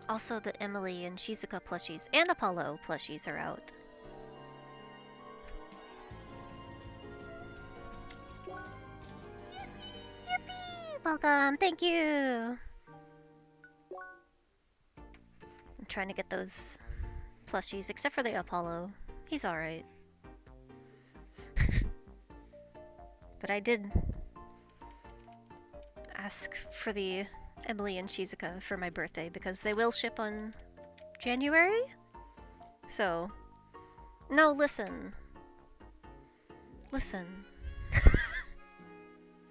Also, the Emily and Shizuka plushies and Apollo plushies are out. Yippee! Welcome! Thank you! I'm trying to get those plushies, except for the Apollo. He's alright. But I did ask for the Emily and Shizuka for my birthday because they will ship on January? So, no, listen. Listen.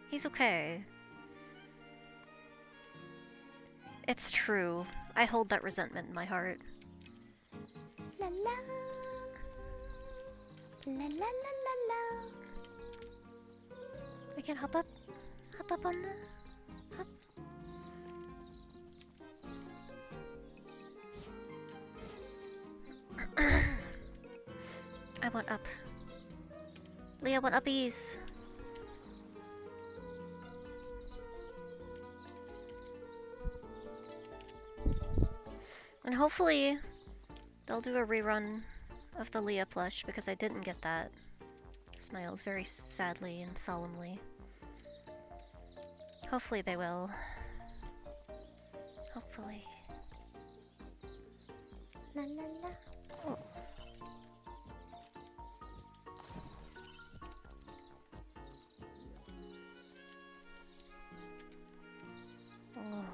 He's okay. It's true. I hold that resentment in my heart. La la. La la la la la. I can hop up on the... Hop. I want up. Leah, I want uppies. And hopefully they'll do a rerun of the Leah plush because I didn't get that. Smiles very sadly and solemnly. Hopefully they will. Hopefully. La la la. Oh. Oh.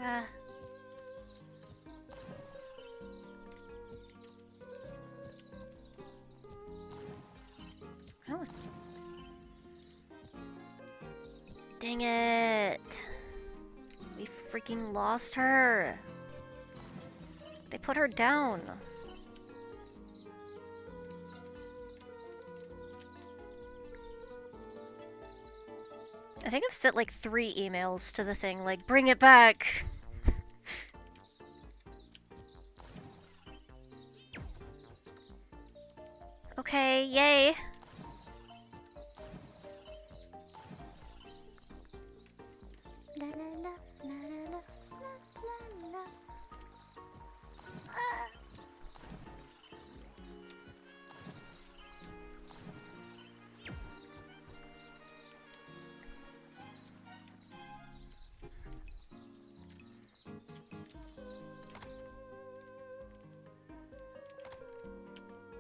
Ah. That was... Dang it! We freaking lost her! They put her down! I think I've sent like 3 emails to the thing, like, bring it back! Okay, yay! La la la, la la la, la la.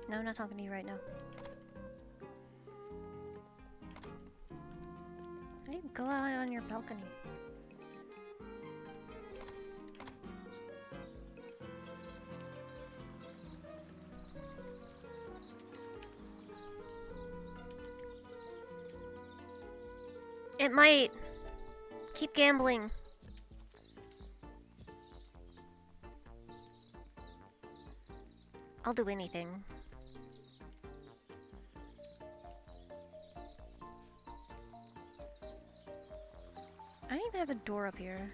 No, I'm not talking to you right now. Why do you go out on your balcony? It might. Keep gambling. I'll do anything. I don't even have a door up here.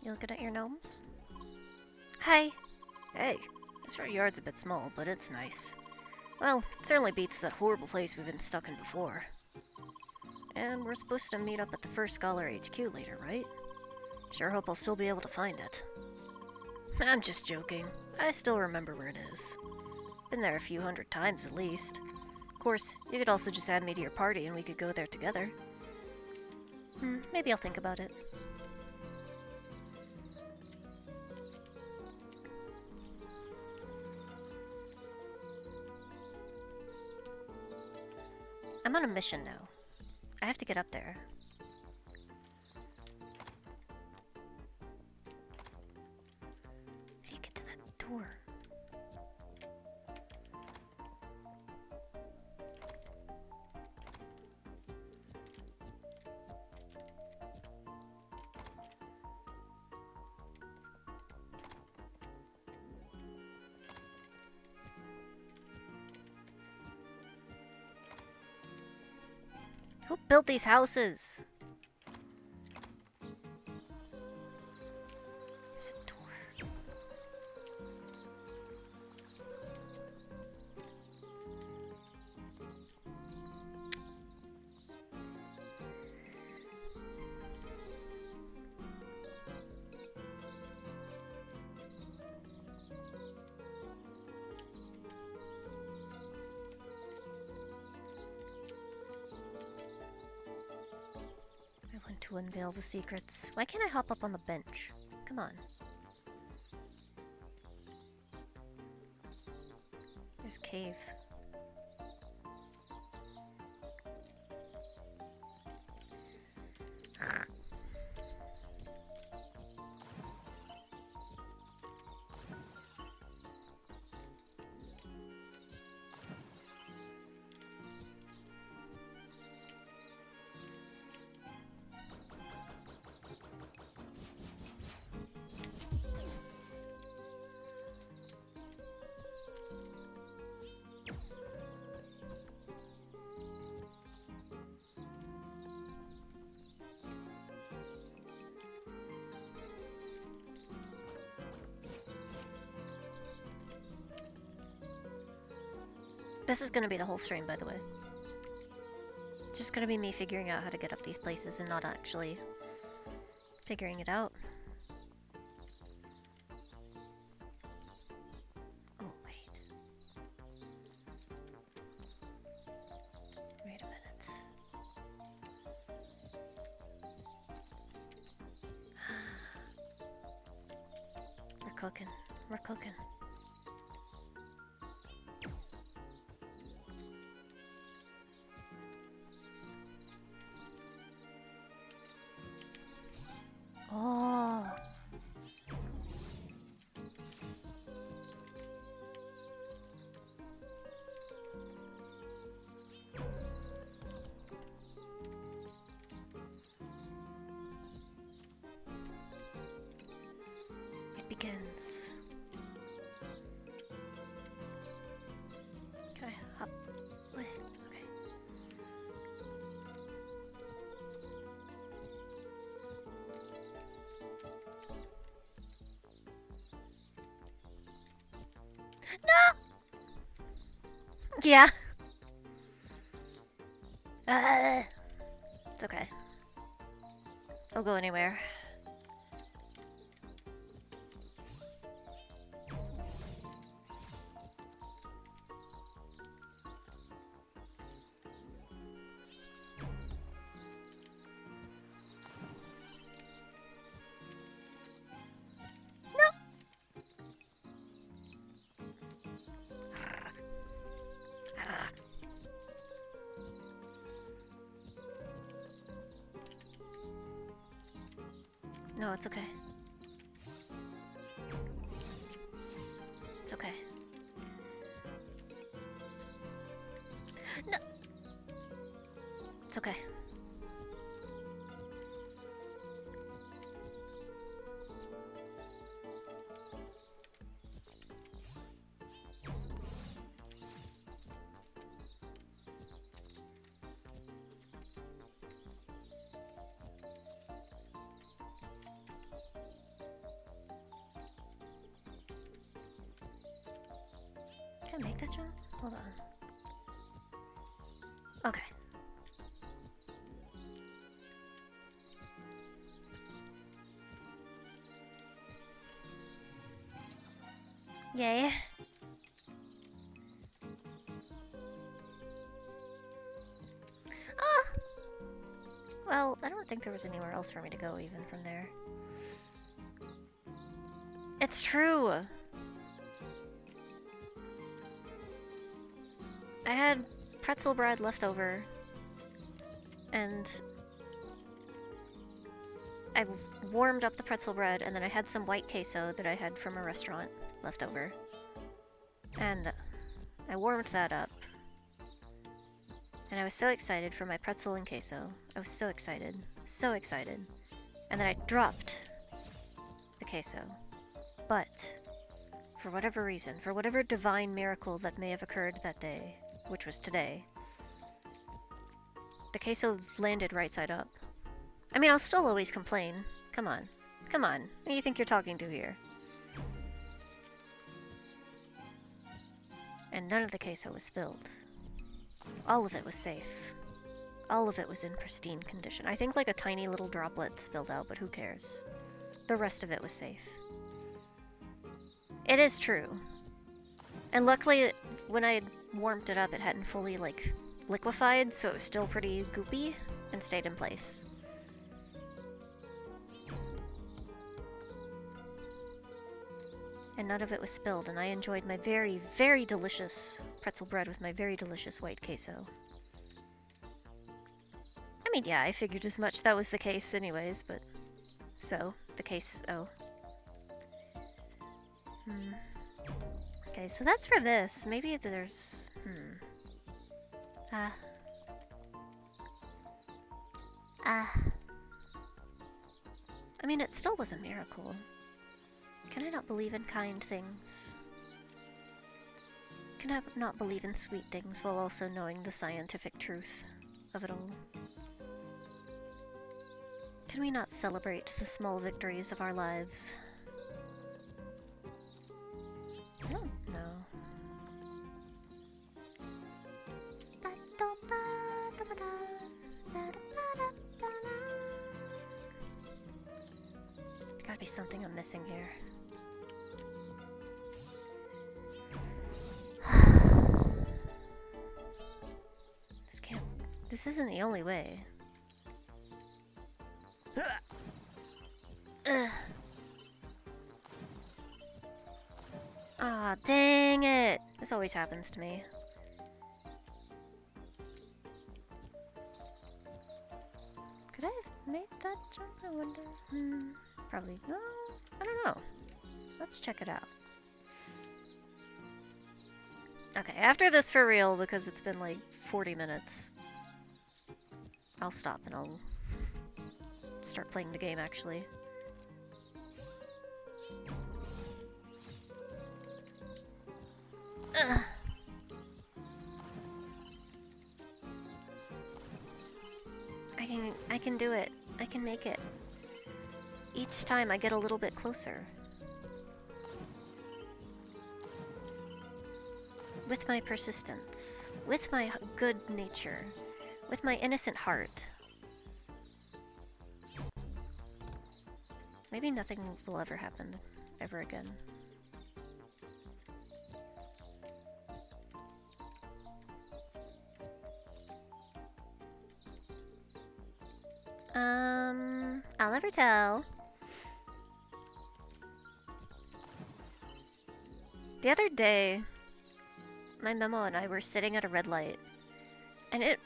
You looking at your gnomes? Hi! Hey, this front yard's a bit small, but it's nice. Well, it certainly beats that horrible place we've been stuck in before. And we're supposed to meet up at the First Scholar HQ later, right? Sure hope I'll still be able to find it. I'm just joking. I still remember where it is. Been there a few hundred times at least. Of course, you could also just add me to your party and we could go there together. Maybe I'll think about it. I'm on a mission now. I have to get up there. How do you get to that door? Who built these houses? There's a door. to unveil the secrets. Why can't I hop up on the bench? Come on. There's cave. This is gonna be the whole stream, by the way. It's just gonna be me figuring out how to get up these places and not actually figuring it out. Oh, wait. Wait a minute. We're cooking. We're cooking. Oh. It begins. Can I hop? Okay. No! Yeah. It's okay. I'll go anywhere. No, it's okay. It's okay. No! It's okay. Can I make that jump? Hold on. Okay. Yay. Ah! Well, I don't think there was anywhere else for me to go even from there. It's true! I had pretzel bread left over, and I warmed up the pretzel bread, and then I had some white queso that I had from a restaurant left over. And I warmed that up. And I was so excited for my pretzel and queso. I was so excited. So excited. And then I dropped the queso. But, for whatever reason, for whatever divine miracle that may have occurred that day, which was today, the queso landed right side up. I mean, I'll still always complain. Come on. Come on. Who do you think you're talking to here? And none of the queso was spilled. All of it was safe. All of it was in pristine condition. I think like a tiny little droplet spilled out, but who cares? The rest of it was safe. It is true. And luckily, when I had warmed it up, it hadn't fully, like, liquefied, so it was still pretty goopy and stayed in place. And none of it was spilled, and I enjoyed my very, very delicious pretzel bread with my very delicious white queso. I mean, yeah, I figured as much that was the case anyways, but... So, the case... oh. Okay, so that's for this. Maybe there's... I mean, it still was a miracle. Can I not believe in kind things? Can I not believe in sweet things while also knowing the scientific truth of it all? Can we not celebrate the small victories of our lives? I don't know. Gotta be something I'm missing here. This isn't the only way. Ah, dang it! This always happens to me. Could I have made that jump? I wonder. Probably. No, I don't know. Let's check it out. Okay, after this for real, because it's been like 40 minutes, I'll stop and I'll start playing the game, actually. Ugh. I can do it. I can make it. Each time I get a little bit closer. With my persistence. With my good nature. With my innocent heart. Maybe nothing will ever happen ever again. I'll never tell. The other day, my Memo and I were sitting at a red light, and it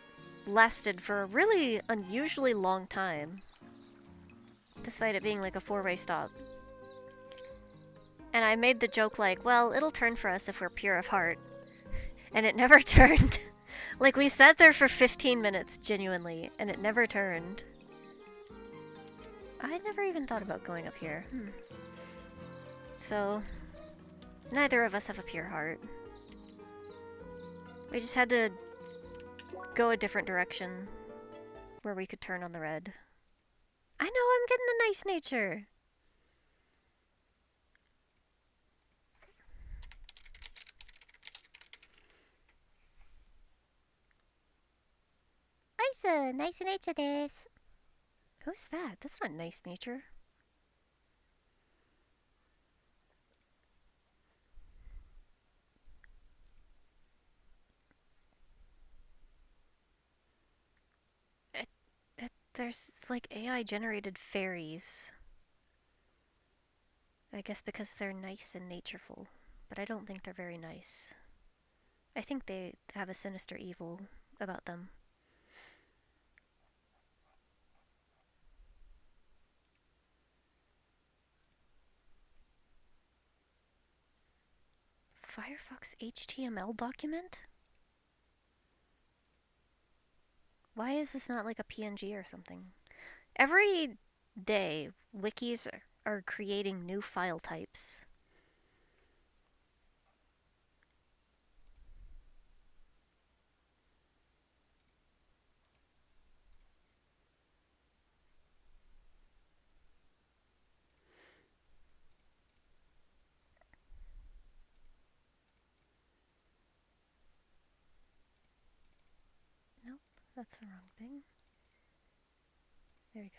lasted for a really unusually long time, despite it being like a four-way stop. And I made the joke like, well, it'll turn for us if we're pure of heart. And it never turned. Like, we sat there for 15 minutes, genuinely, and it never turned. I never even thought about going up here. So, neither of us have a pure heart. We just had to go a different direction where we could turn on the red. I know, I'm getting the nice nature! Nice nature desu. Who's that? That's not nice nature. There's like AI generated fairies. I guess because they're nice and natureful, but I don't think they're very nice. I think they have a sinister evil about them. Firefox HTML document? Why is this not like a PNG or something? Every day, wikis are creating new file types. Nope, that's the wrong thing. There we go.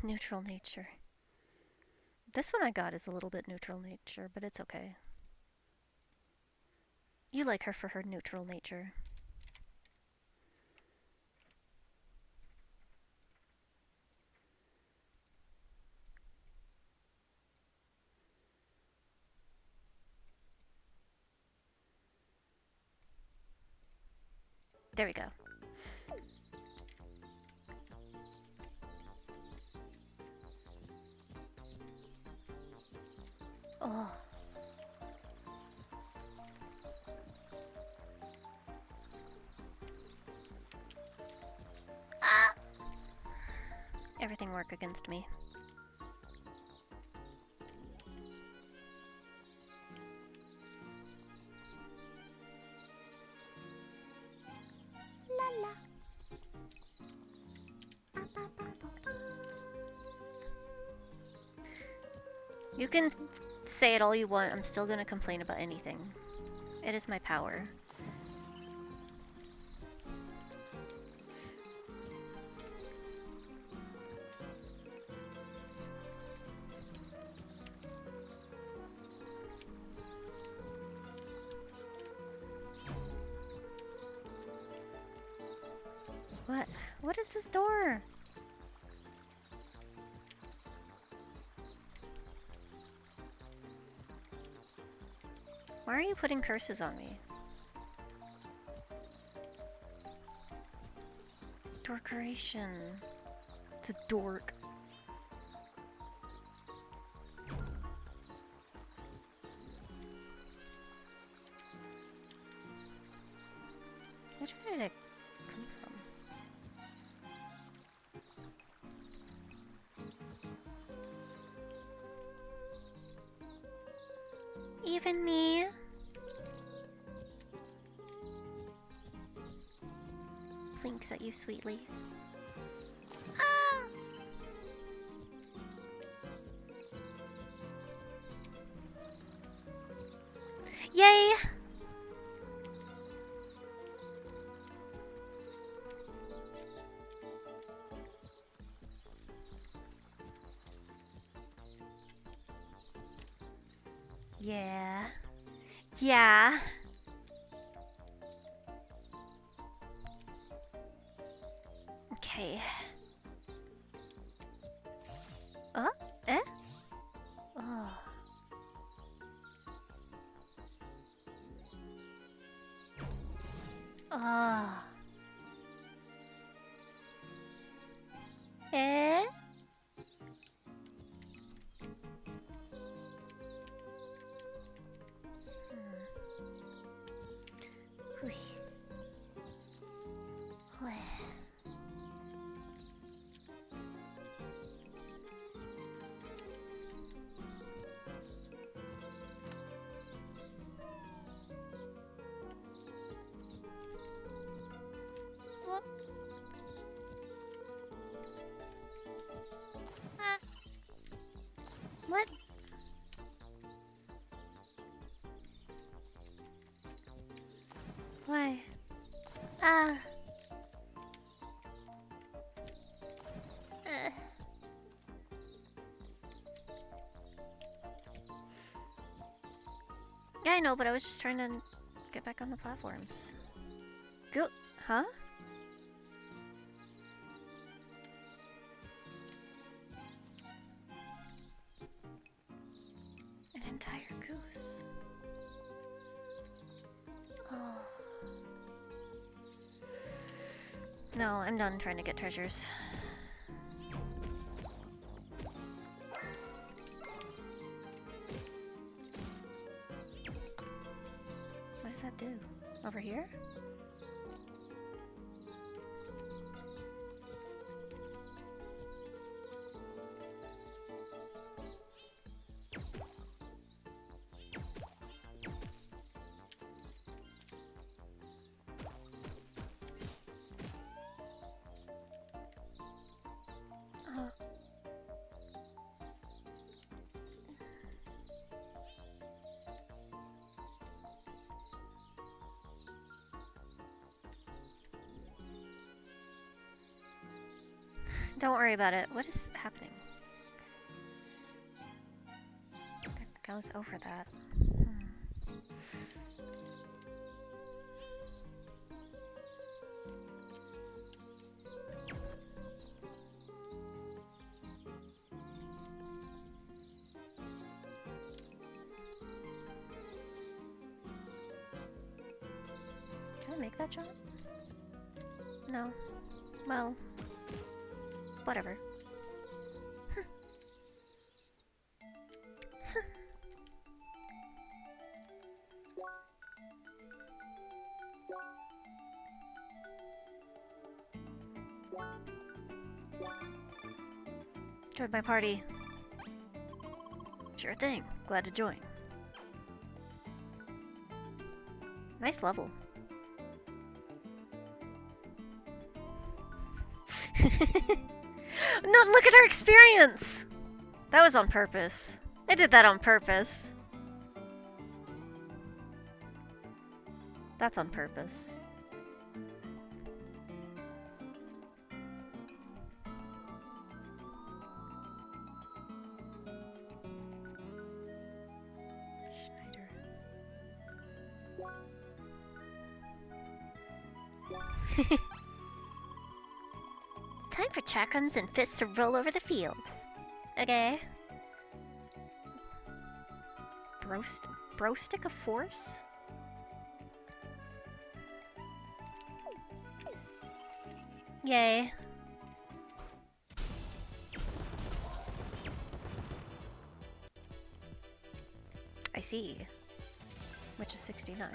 Neutral nature. This one I got is a little bit neutral nature, but it's okay. You like her for her neutral nature. There we go. Oh. Ah! Everything work against me. La la. Ba, ba, ba, ba, ba. You can say it all you want, I'm still gonna complain about anything. It is my power. What? What is this door? Why are you putting curses on me? Dorkeration. It's a dork. Which way did it come from? Even me? Blinks at you sweetly. Ah! Yay! Yeah. Yeah. Okay. Eh? Oh. Ah. Eh? Hui. Hui. What? What? Why? Ah. Yeah, I know, but I was just trying to get back on the platforms. Go. Huh? An entire goose. Oh. No, I'm done trying to get treasures. What does that do? Over here? Don't worry about it. What is happening? It goes over that. Can I make that jump? No. Well, whatever. Join my party. Sure thing. Glad to join. Nice level. No, look at our experience! That was on purpose. I did that on purpose. That's on purpose. It's time for chakrams and fists to roll over the field. Okay. Bro stick of force? Yay. I see. Which is 69.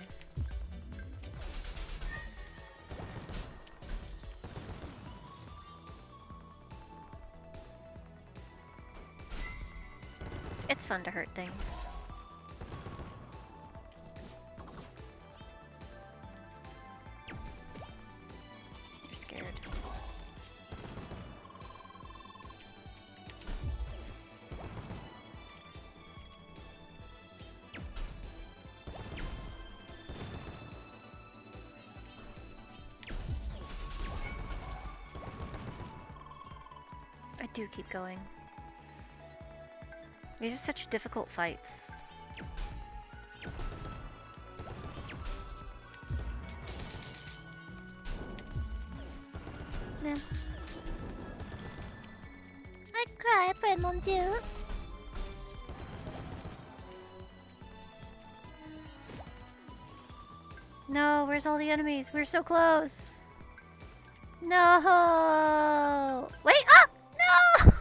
It's fun to hurt things. You're scared. I do keep going. These are such difficult fights. Man. I cry, Prenonju. No, where's all the enemies? We're so close. No! Wait! Ah! No!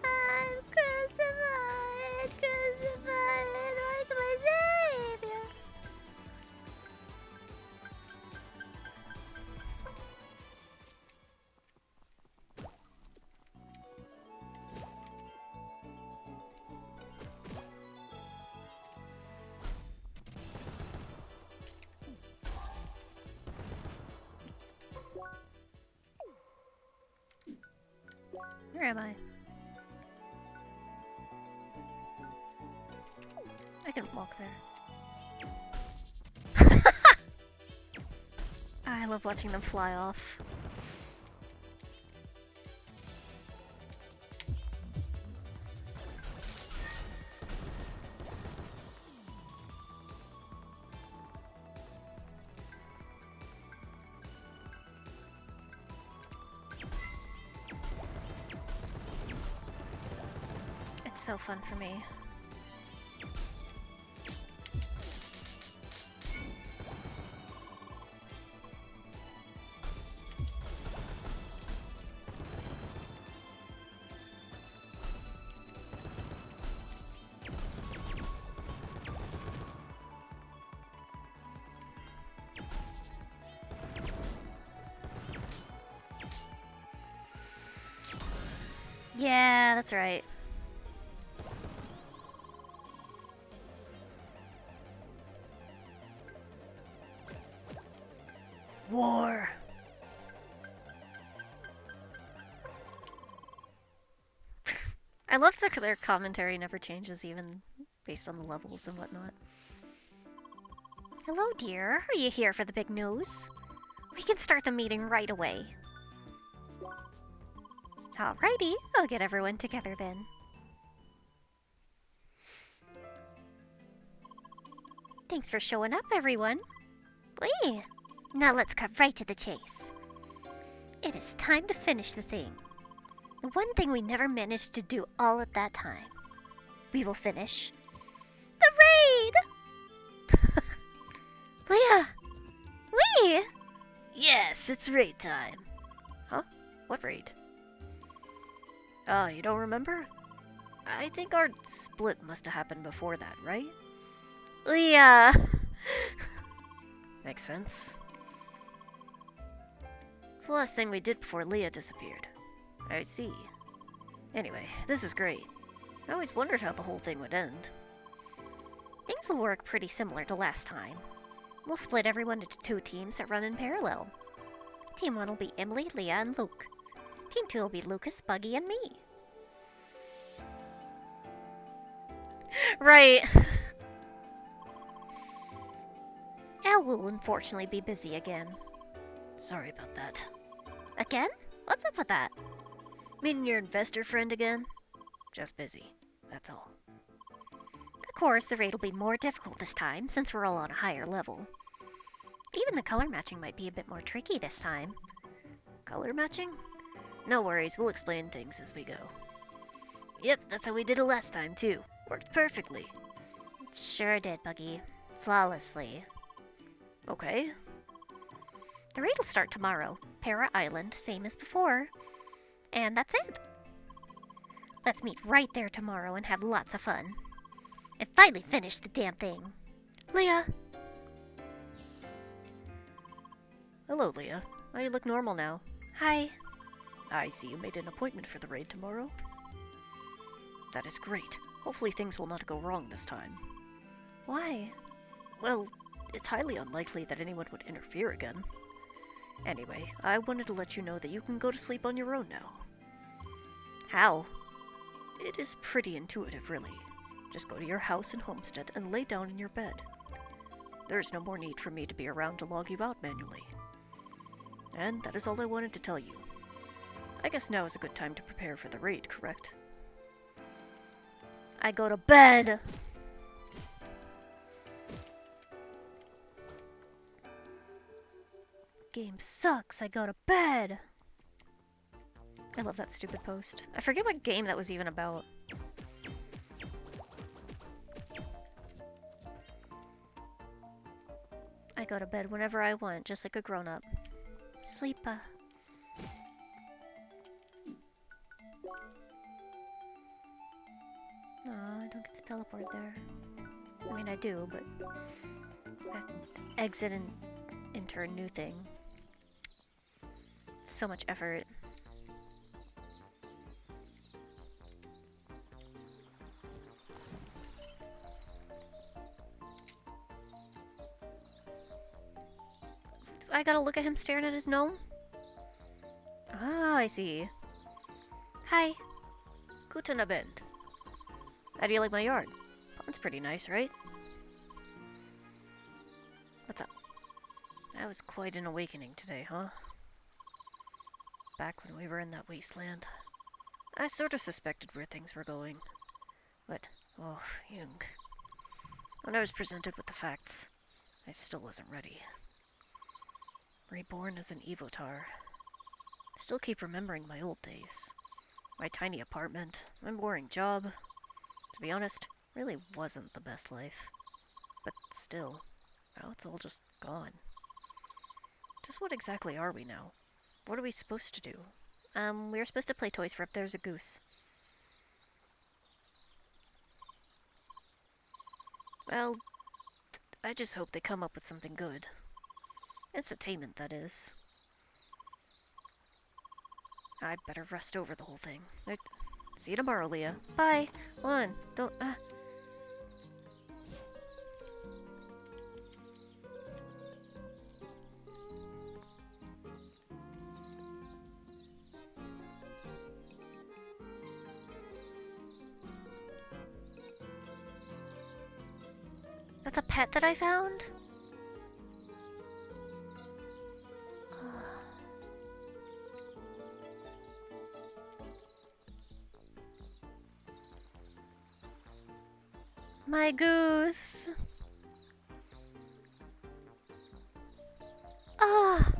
I'm crucified, crucified, like my savior. Where am I? I can walk there. I love watching them fly off. It's so fun for me. Yeah, that's right. War. I love that their commentary never changes, even based on the levels and whatnot. Hello, dear. Are you here for the big news? We can start the meeting right away. Alrighty, I'll get everyone together then. Thanks for showing up, everyone. Whee! Now let's cut right to the chase. It is time to finish the thing. The one thing we never managed to do all at that time. We will finish the raid! Leah! Wee! Yes, it's raid time. Huh? What raid? Oh, you don't remember? I think our split must have happened before that, right? Yeah. Makes sense. It's the last thing we did before Leah disappeared. I see. Anyway, this is great. I always wondered how the whole thing would end. Things will work pretty similar to last time. We'll split everyone into 2 teams that run in parallel. Team 1 will be Emily, Leah, and Luke. Team 2 will be Lucas, Buggy, and me. Right. Al will unfortunately be busy again. Sorry about that. Again? What's up with that? Meeting your investor friend again? Just busy. That's all. Of course, the raid will be more difficult this time, since we're all on a higher level. Even the color matching might be a bit more tricky this time. Color matching? No worries, we'll explain things as we go. Yep, that's how we did it last time, too. Worked perfectly. It sure did, Buggy. Flawlessly. Okay. The raid will start tomorrow. Para Island, same as before. And that's it. Let's meet right there tomorrow and have lots of fun. And finally finish the damn thing. Leah! Hello, Leah. Oh, you look normal now. Hi. I see you made an appointment for the raid tomorrow. That is great. Hopefully things will not go wrong this time. Why? Well, it's highly unlikely that anyone would interfere again. Anyway, I wanted to let you know that you can go to sleep on your own now. How? It is pretty intuitive, really. Just go to your house and homestead and lay down in your bed. There is no more need for me to be around to log you out manually. And that is all I wanted to tell you. I guess now is a good time to prepare for the raid, correct? I go to bed! Game sucks, I go to bed! I love that stupid post. I forget what game that was even about. I go to bed whenever I want, just like a grown-up. Sleepa. Aw, I don't get to teleport there. I mean, I do, but I exit and enter a new thing. So much effort. I gotta look at him staring at his gnome? Ah, I see. Hi. Guten Abend. How do you like my yard? That's pretty nice, right? What's up? That was quite an awakening today, huh? Back when we were in that wasteland. I sort of suspected where things were going. But, oh, Jung. When I was presented with the facts, I still wasn't ready. Reborn as an Evotar. Still keep remembering my old days. My tiny apartment, my boring job. To be honest, really wasn't the best life. But still, now it's all just gone. Just what exactly are we now? What are we supposed to do? We were supposed to play toys for If There's a Goose. Well, I just hope they come up with something good. Entertainment, that is. I'd better rest over the whole thing. See you tomorrow, Leah. Bye! Hold on, don't, That's a pet that I found? My goose! Ah!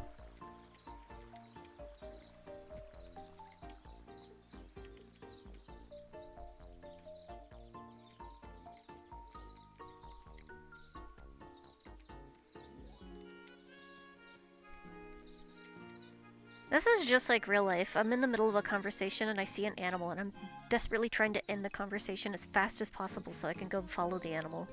This was just like real life. I'm in the middle of a conversation and I see an animal and I'm desperately trying to end the conversation as fast as possible so I can go follow the animal.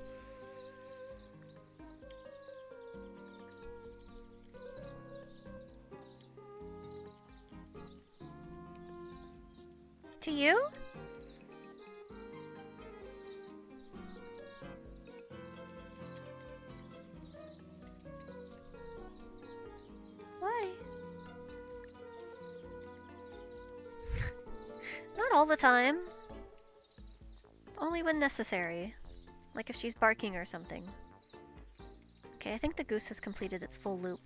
To you? Why? Not all the time. Only when necessary. Like if she's barking or something. Okay, I think the goose has completed its full loop.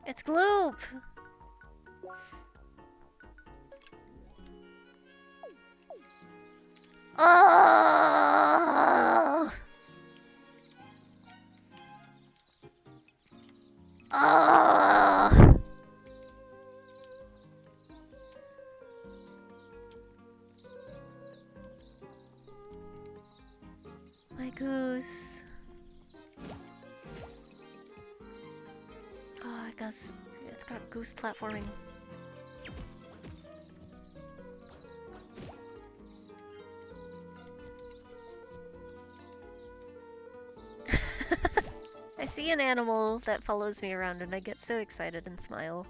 It's Gloop! Oh! Oh! My goose. Oh, it's got goose platforming. I see an animal that follows me around and I get so excited and smile.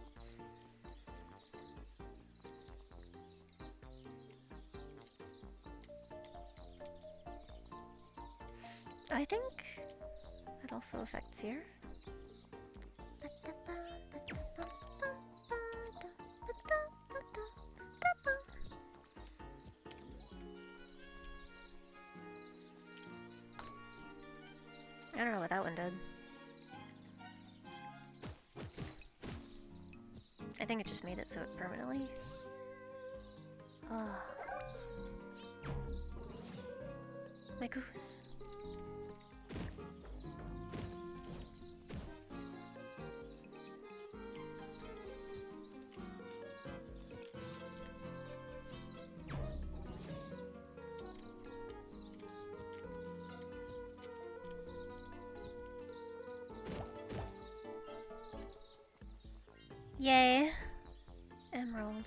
I think it also affects here. I don't know what that one did. I think it just made it so it permanently. Oh. My goose. Yay. Emerald.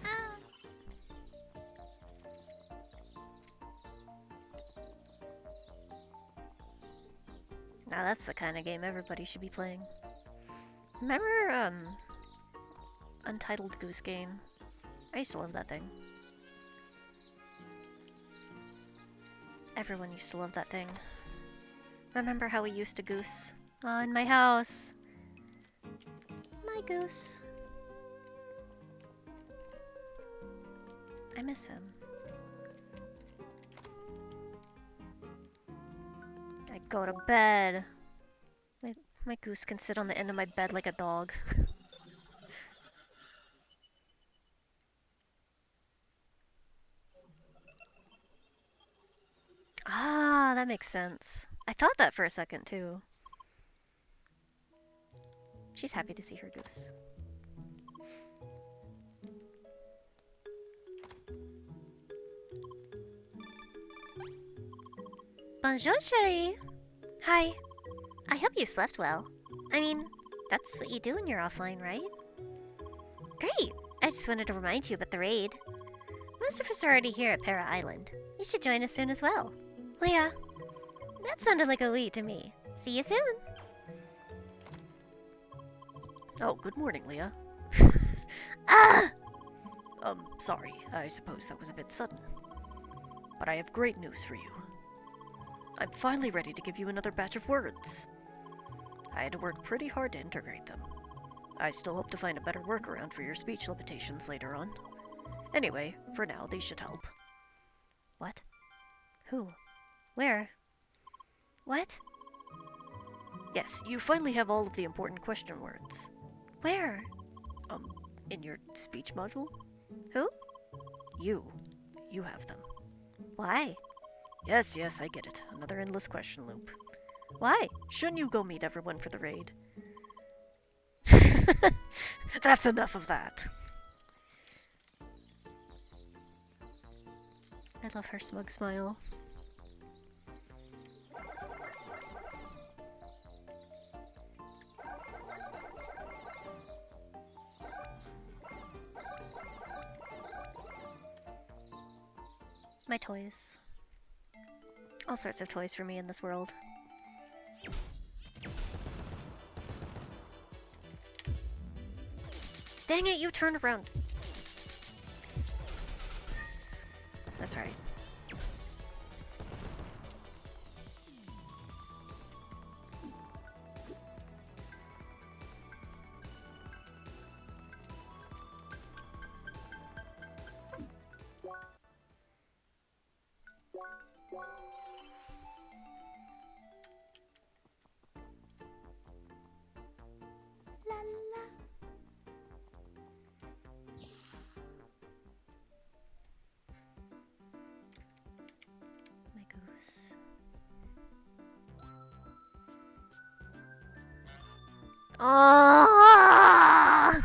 Ah. Now that's the kind of game everybody should be playing. Remember, Untitled Goose Game? I used to love that thing. Everyone used to love that thing. Remember how we used to goose? Oh, in my house. My goose. I miss him. I go to bed. My goose can sit on the end of my bed like a dog. Ah, that makes sense. I thought that for a second, too. She's happy to see her goose. Bonjour, chérie! Hi. I hope you slept well. I mean, that's what you do when you're offline, right? Great! I just wanted to remind you about the raid. Most of us are already here at Para Island. You should join us soon as well. Leah. That sounded like a we to me. See you soon! Oh, good morning, Leah. Ah! Sorry. I suppose that was a bit sudden. But I have great news for you. I'm finally ready to give you another batch of words. I had to work pretty hard to integrate them. I still hope to find a better workaround for your speech limitations later on. Anyway, for now, these should help. What? Who? Where? What? Yes, you finally have all of the important question words. Where? In your speech module? Who? You. You have them. Why? Yes, I get it. Another endless question loop. Why? Shouldn't you go meet everyone for the raid? That's enough of that. I love her smug smile. My toys. All sorts of toys for me in this world. Dang it, you turned around. That's right. Oh!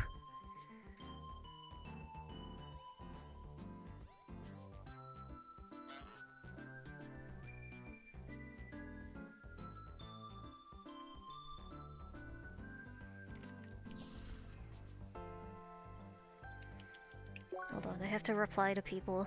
Hold on, I have to reply to people.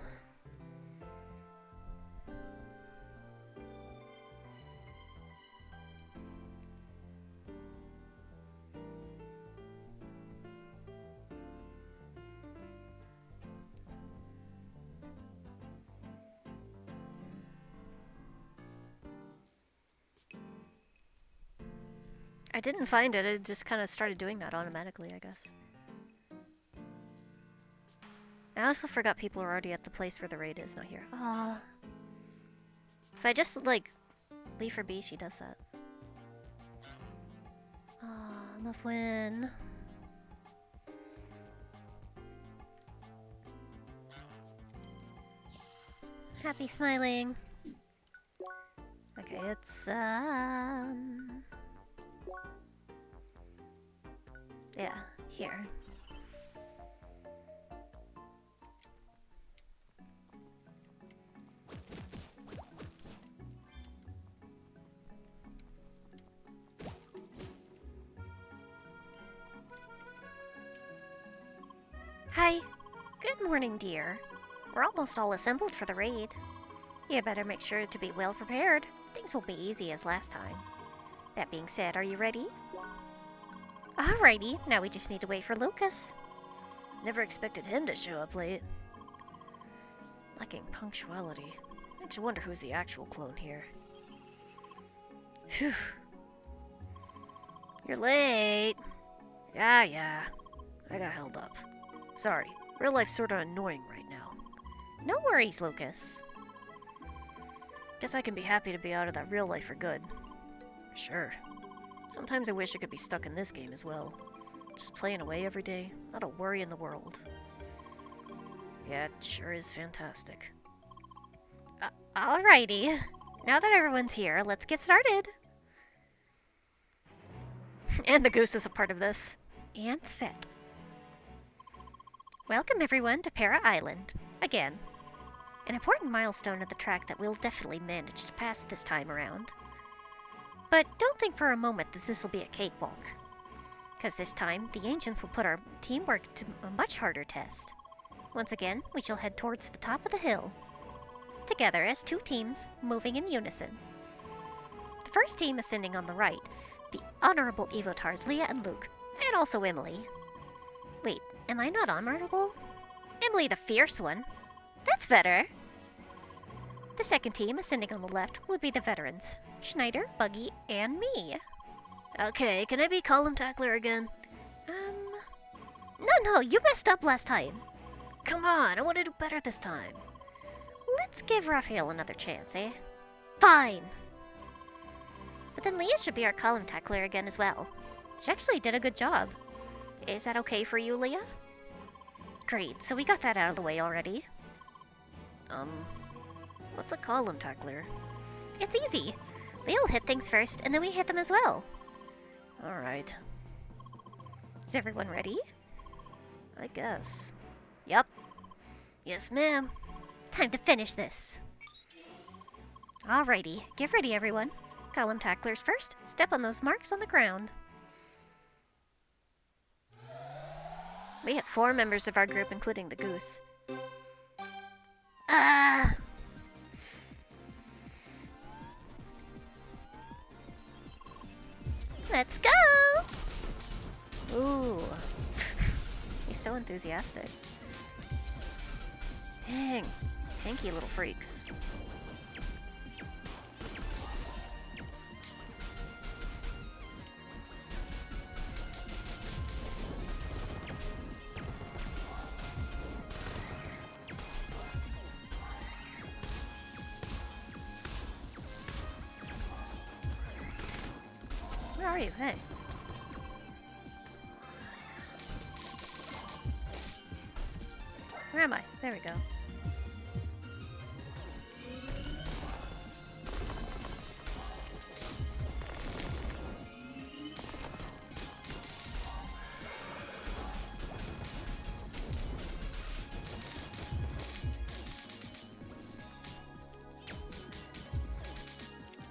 I didn't find it, it just kind of started doing that automatically, I guess. I also forgot people were already at the place where the raid is, not here. Ah. If I just, like, leave her be, she does that. Ah, love win. Happy smiling. Okay, it's, yeah, here. Hi. Good morning, dear. We're almost all assembled for the raid. You better make sure to be well prepared. Things won't be easy as last time. That being said, are you ready? Alrighty, now we just need to wait for Lucas. Never expected him to show up late. Lacking punctuality. Makes you wonder who's the actual clone here. Phew. You're late. Yeah. I got held up. Sorry, real life's sorta annoying right now. No worries, Lucas. Guess I can be happy to be out of that real life for good. Sure. Sometimes I wish I could be stuck in this game as well. Just playing away every day, not a worry in the world. Yeah, it sure is fantastic. Alrighty. Now that everyone's here, let's get started. And the goose is a part of this. And set. Welcome everyone to Para Island. Again. An important milestone of the track that we'll definitely manage to pass this time around. But don't think for a moment that this will be a cakewalk. Because this time, the Ancients will put our teamwork to a much harder test. Once again, we shall head towards the top of the hill. Together as two teams, moving in unison. The first team ascending on the right, the Honorable Evotars Leah and Luke, and also Emily. Wait, am I not honorable? Emily the Fierce One. That's better. The second team ascending on the left would be the veterans, Schneider, Buggy, and me. Okay, can I be Column Tackler again? No, you messed up last time. Come on, I want to do better this time. Let's give Raphael another chance, eh? Fine. But then Leah should be our Column Tackler again as well. She actually did a good job. Is that okay for you, Leah? Great, so we got that out of the way already. What's a Column Tackler? It's easy. We'll hit things first, and then we hit them as well. Alright. Is everyone ready? I guess. Yep. Yes, ma'am. Time to finish this. Alrighty, get ready everyone. Column tacklers first, step on those marks on the ground. We have 4 members of our group, including the goose. Let's go! Ooh. He's so enthusiastic. Dang. Tanky little freaks. Where are you? Hey. Where am I? There we go.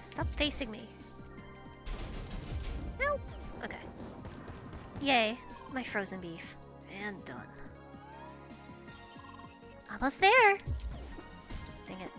Stop facing me. Help! Okay. Yay, my frozen beef. And done. Almost there! Dang it.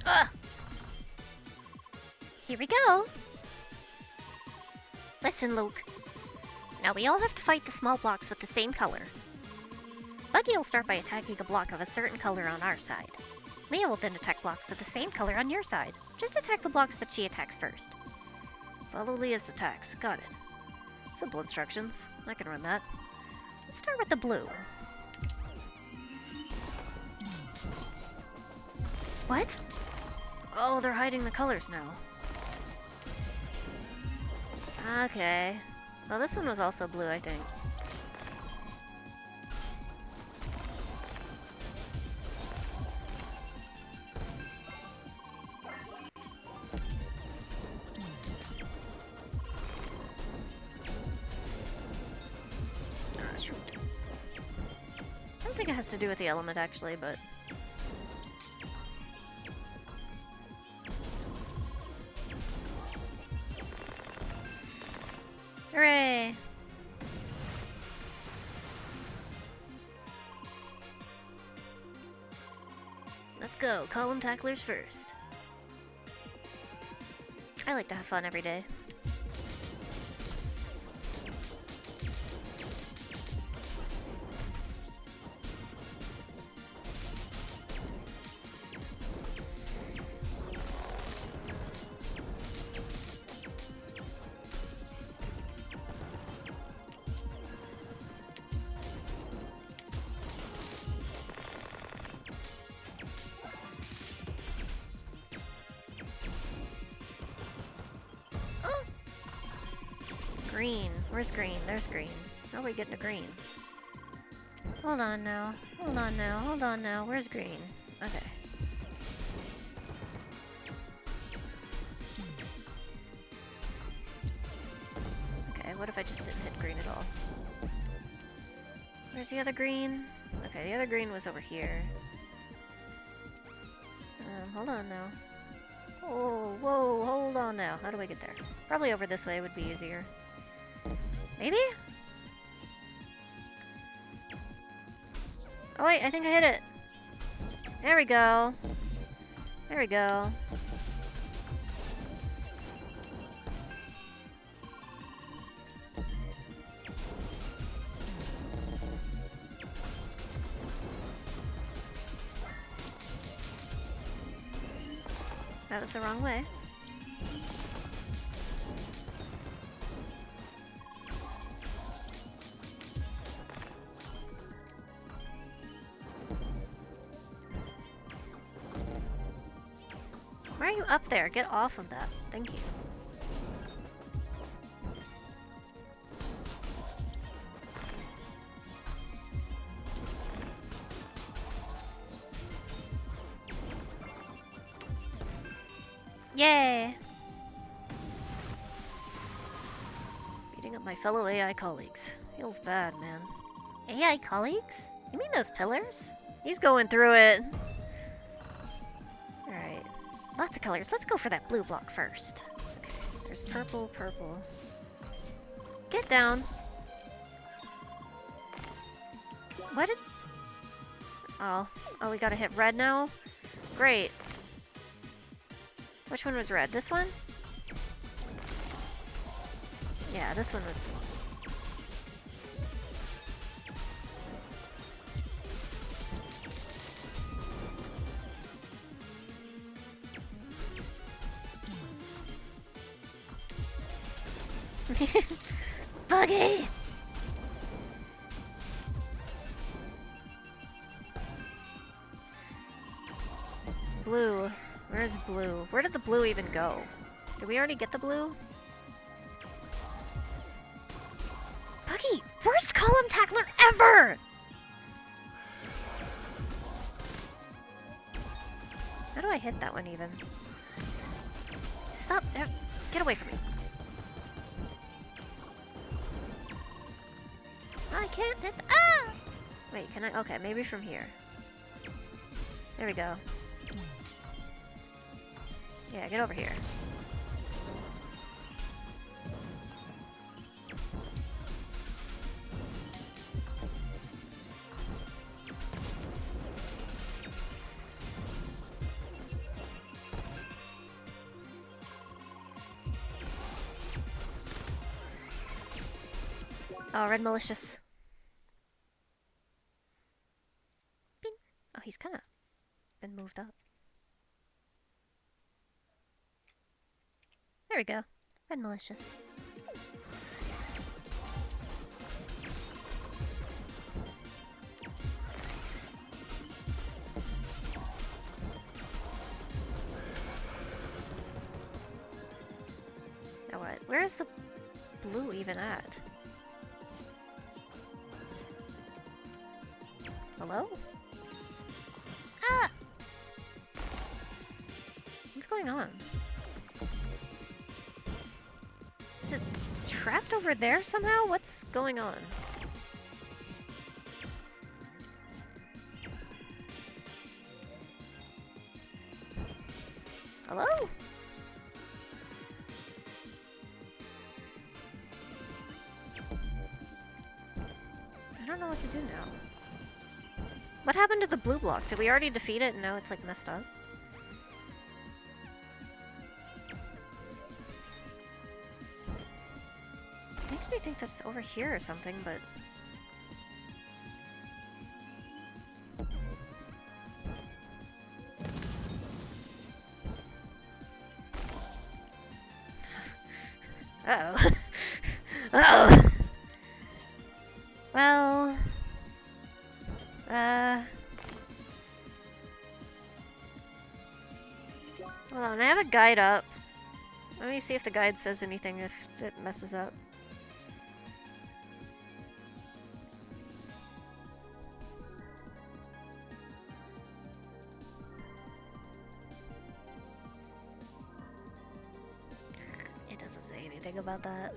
Ugh. Here we go! Listen, Luke. Now we all have to fight the small blocks with the same color. Buggy will start by attacking a block of a certain color on our side. Mia will then attack blocks of the same color on your side. Just attack the blocks that she attacks first. Follow Leah's attacks. Got it. Simple instructions. I can run that. Let's start with the blue. What? Oh, they're hiding the colors now. Okay. Well, this one was also blue, I think. Ah, shoot. I don't think it has to do with the element, actually, but... Hooray! Let's go, column tacklers first. I like to have fun every day. Green. Where's green? There's green. How are we getting to green? Hold on now. Hold on now. Hold on now. Where's green? Okay. Okay, what if I just didn't hit green at all? Where's the other green? Okay, the other green was over here. Hold on now. Oh, whoa, hold on now. How do I get there? Probably over this way would be easier. Maybe? Oh wait, I think I hit it. There we go. There we go. That was the wrong way. Why are you up there? Get off of that. Thank you. Yay! Beating up my fellow AI colleagues. Feels bad, man. AI colleagues? You mean those pillars? He's going through it. Alright. Lots of colors. Let's go for that blue block first. Okay. There's purple, purple. Get down. What did... Oh. Oh, we gotta hit red now? Great. Which one was red? This one? Yeah, this one was... Buggy! Blue. Where's blue? Where did the blue even go? Did we already get the blue? Buggy! Worst column tackler ever! How do I hit that one even? Stop! Get away from me. I can't hit. Ah! Wait, can I? Okay, maybe from here. There we go. Yeah, get over here. Oh, red malicious. Bing. Oh, he's kind of been moved up. There we go. Red malicious. Now what? Where is the blue even at? Hello? Ah! What's going on? Is it trapped over there somehow? What's going on? Hello? I don't know what to do now. What happened to the blue block? Did we already defeat it and now it's like messed up? Makes me think that's over here or something, but... Uh-oh. Uh-oh! Well... Hold on, I have a guide up. Let me see if the guide says anything if it messes up. It doesn't say anything about that.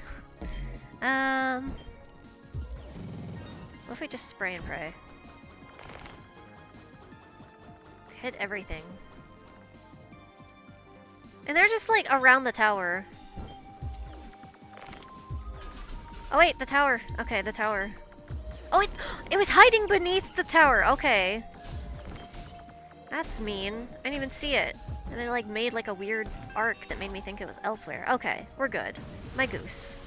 What if we just spray and pray? Hit everything. And they're just like around the tower. Oh wait, the tower. Okay, the tower. Oh, it was hiding beneath the tower. Okay. That's mean. I didn't even see it. And it like made like a weird arc that made me think it was elsewhere. Okay, we're good. My goose.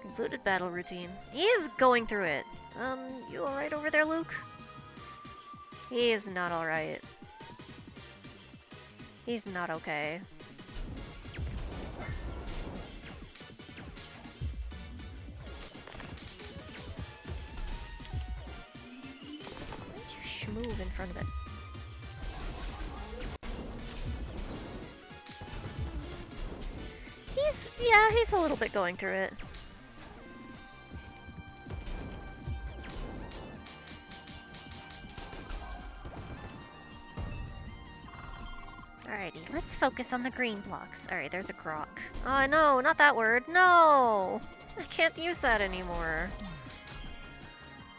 Concluded battle routine. He is going through it. You alright over there, Luke? He is not alright. He's not okay. Why did you schmoove in front of it? he's a little bit going through it. Alrighty, let's focus on the green blocks. Alright, there's a grok. Oh no, not that word. No! I can't use that anymore.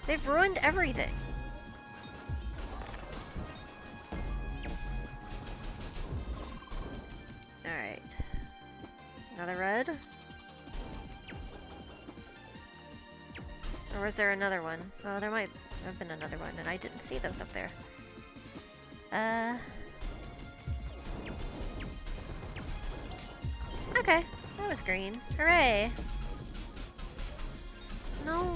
They've ruined everything. Alright. Another red? Or was there another one? Oh, there might have been another one, and I didn't see those up there. Okay, that was green. Hooray! No!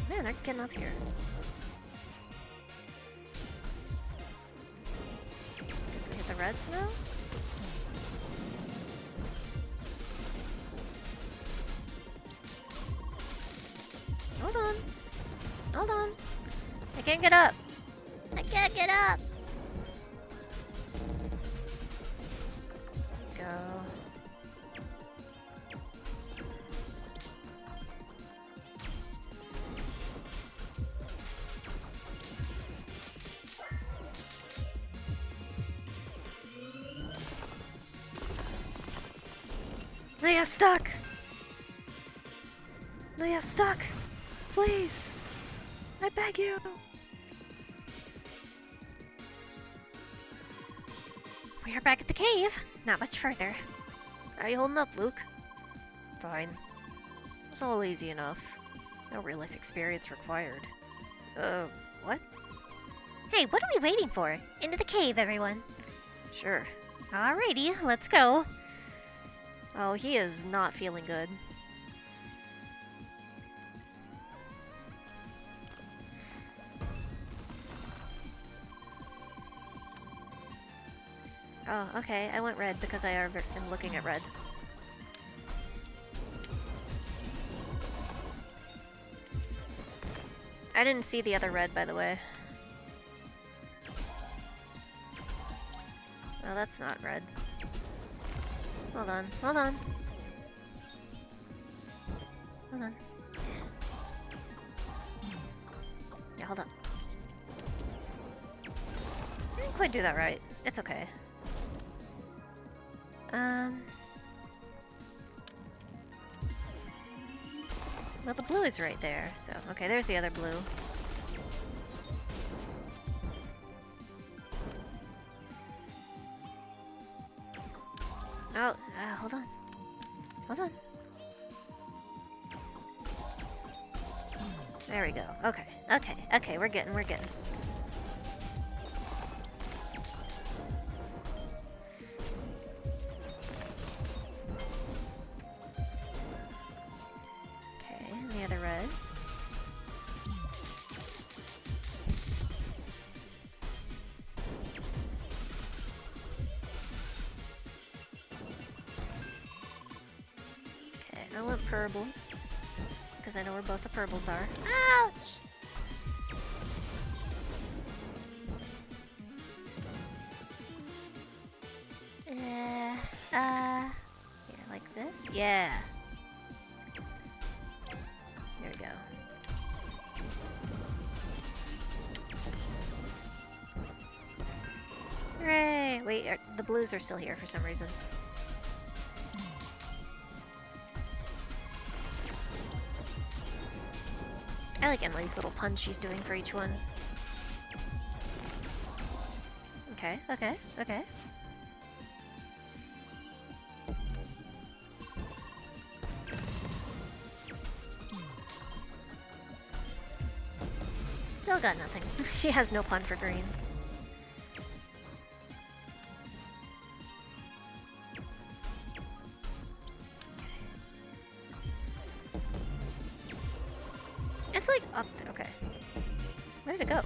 Man, they're getting up here. Guess we hit the reds now? Hold on. Hold on. I can't get up. I can't get up. Go. Leah, stuck! Leah, stuck! Please! I beg you! We are back at the cave. Not much further. Are you holding up, Luke? Fine. It's all easy enough. No real-life experience required. What? Hey, what are we waiting for? Into the cave, everyone. Sure. Alrighty, let's go. Oh, he is not feeling good. Oh, okay, I went red because I am looking at red. I didn't see the other red, by the way. Oh, that's not red. Hold on, hold on. Hold on. Yeah, hold on. I didn't quite do that right. It's okay. Well, the blue is right there, so... Okay, there's the other blue. Oh, hold on. Hold on. There we go. Okay, okay, okay, we're getting. Okay, and the other red. Okay, I want purple. Because I know where both the purples are. Ouch! Here, like this? Yeah! There we go. Hooray! Wait, the blues are still here for some reason. I like Emily's little pun she's doing for each one. Okay, okay, okay. Still got nothing. She has no pun for green. It's like up there. Okay. Where did it go?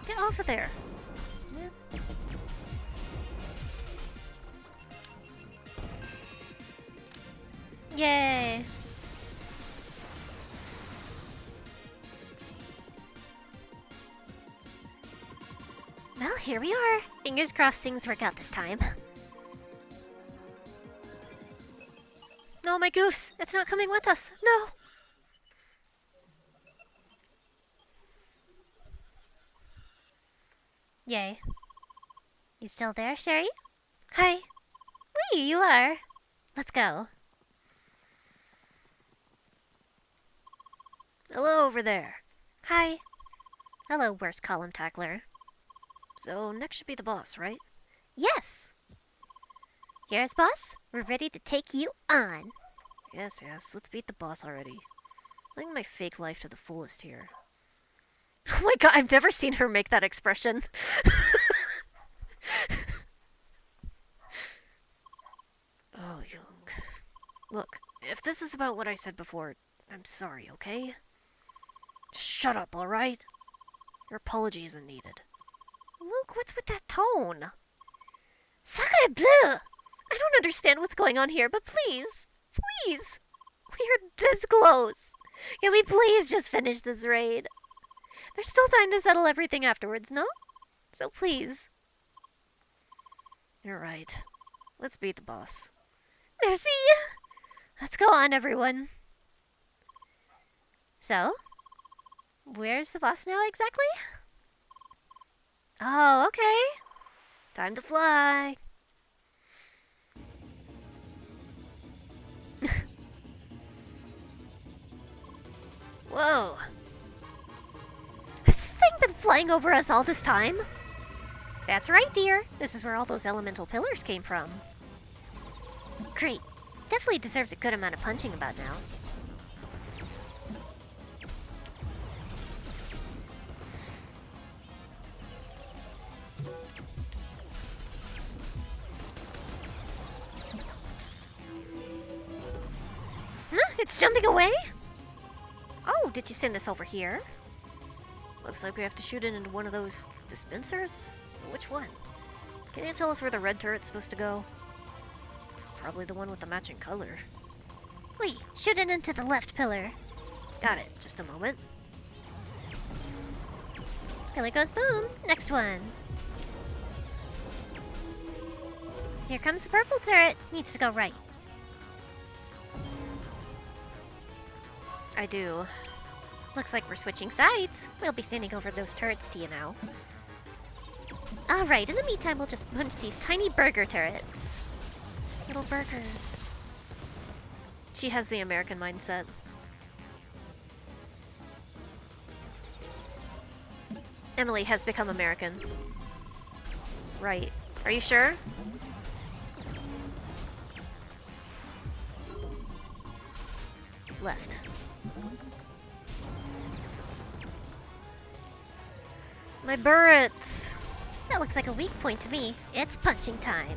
Get off of there. Yeah. Yay. here we are. Fingers crossed things work out this time. No, my goose! It's not coming with us! No! Yay. You still there, Sherry? Hi. Wee, you are. Let's go. Hello over there. Hi. Hello, worst column tackler. So, next should be the boss, right? Yes! Here's boss. We're ready to take you on. Yes, let's beat the boss already. Living my fake life to the fullest here. Oh my god, I've never seen her make that expression. Oh, Young. Look, if this is about what I said before, I'm sorry, okay? Just shut up, alright? Your apology isn't needed. Luke, what's with that tone? Sacre bleu! I don't understand what's going on here, but please, please! We're this close! Can we please just finish this raid? There's still time to settle everything afterwards, no? So please. You're right. Let's beat the boss. Merci! Let's go on, everyone. So, where's the boss now exactly? Oh, okay. Time to fly. Whoa. Has this thing been flying over us all this time? That's right, dear. This is where all those elemental pillars came from. Great. Definitely deserves a good amount of punching about now. Huh? It's jumping away? Oh, did you send this over here? Looks like we have to shoot it into one of those dispensers? Which one? Can you tell us where the red turret's supposed to go? Probably the one with the matching color. Wait, shoot it into the left pillar. Got it, just a moment. Pillar goes boom. Next one. Here comes the purple turret. Needs to go right. I do. Looks like we're switching sides. We'll be sending over those turrets to you now. Alright, in the meantime, we'll just punch these tiny burger turrets. Little burgers. She has the American mindset. Emily has become American. Right. Are you sure? Left. My burrets! That looks like a weak point to me. It's punching time.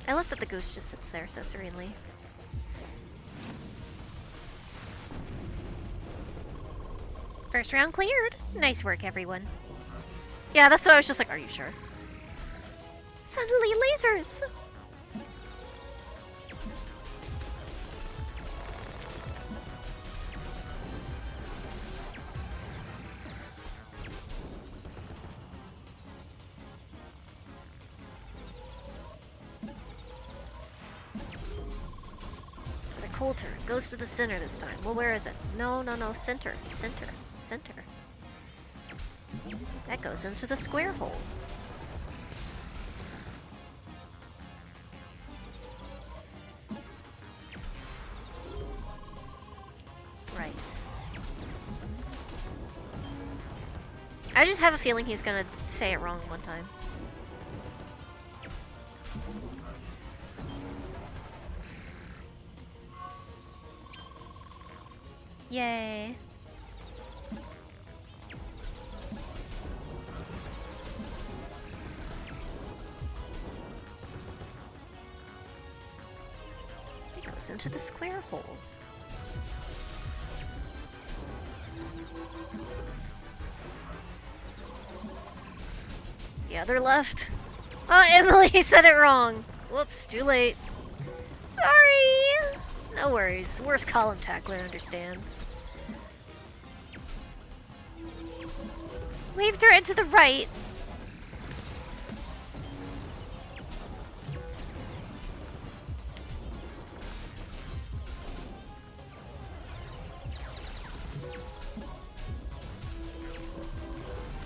I love that the goose just sits there so serenely. First round cleared. Nice work, everyone. Yeah, that's why I was just like, are you sure? Suddenly lasers! Coulter goes to the center this time. Well, where is it? No, center. That goes into the square hole. Right. I just have a feeling he's gonna say it wrong one time. Yay. It goes into the square hole. The other left. Oh, Emily said it wrong. Whoops, too late. Sorry. No worries. Worst column tackler understands. Wave turret to the right.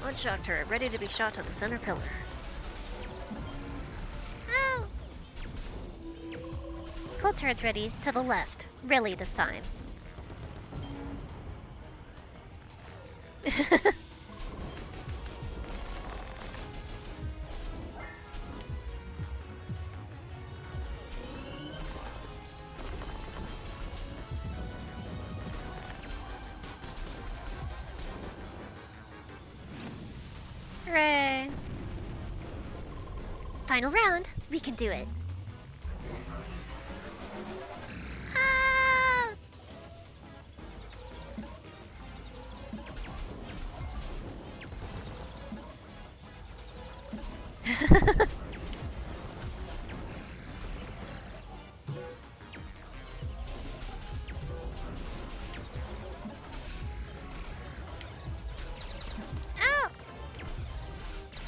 One shock turret, ready to be shot to the center pillar. Oh! Cool turret's ready, to the left. Really this time. Hooray! Final round. We can do it. Ah! Ow!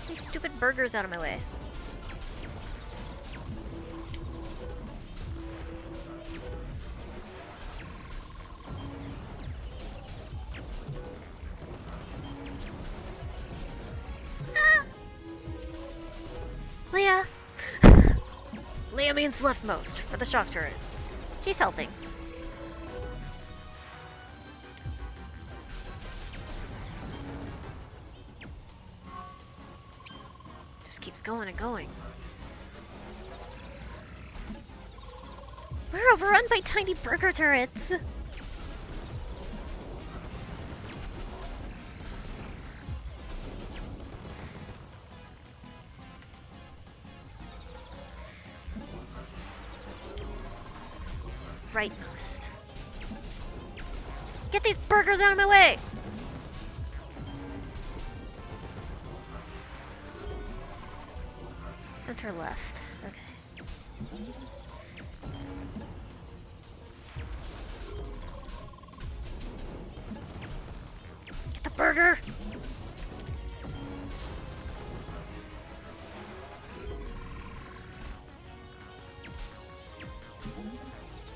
These stupid burgers out of my way. Leah! Leah means leftmost for the shock turret. She's helping. Just keeps going and going. We're overrun by tiny burger turrets! Rightmost. Get these burgers out of my way! Center left. Okay. Get the burger!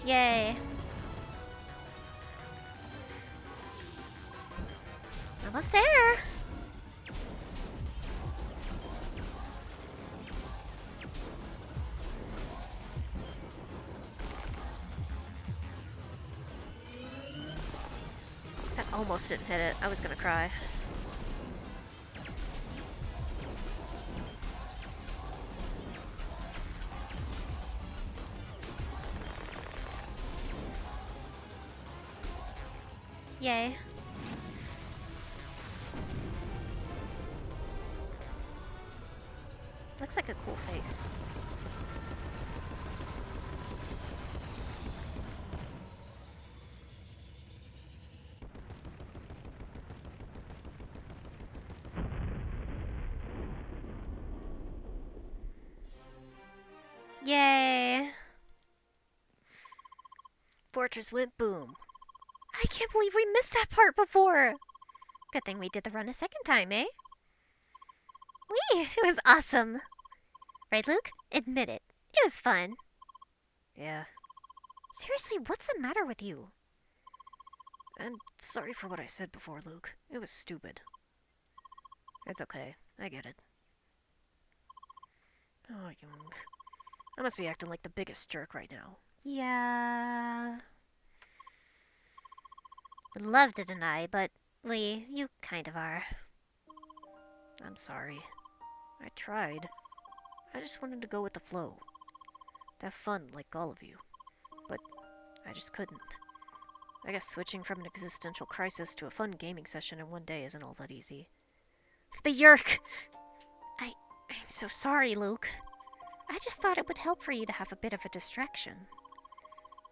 Yay. Almost there. That almost didn't hit it. I was gonna cry. Yay. Looks like a cool face. Yay! Fortress went boom. I can't believe we missed that part before! Good thing we did the run a second time, eh? Whee! It was awesome! Right, Luke? Admit it. It was fun. Yeah. Seriously, what's the matter with you? I'm sorry for what I said before, Luke. It was stupid. It's okay. I get it. Oh, I must be acting like the biggest jerk right now. Yeah. Would love to deny, but Lee, you kind of are. I'm sorry. I tried. I just wanted to go with the flow. To have fun like all of you. But I just couldn't. I guess switching from an existential crisis to a fun gaming session in one day isn't all that easy. The yerk! I'm so sorry, Luke. I just thought it would help for you to have a bit of a distraction.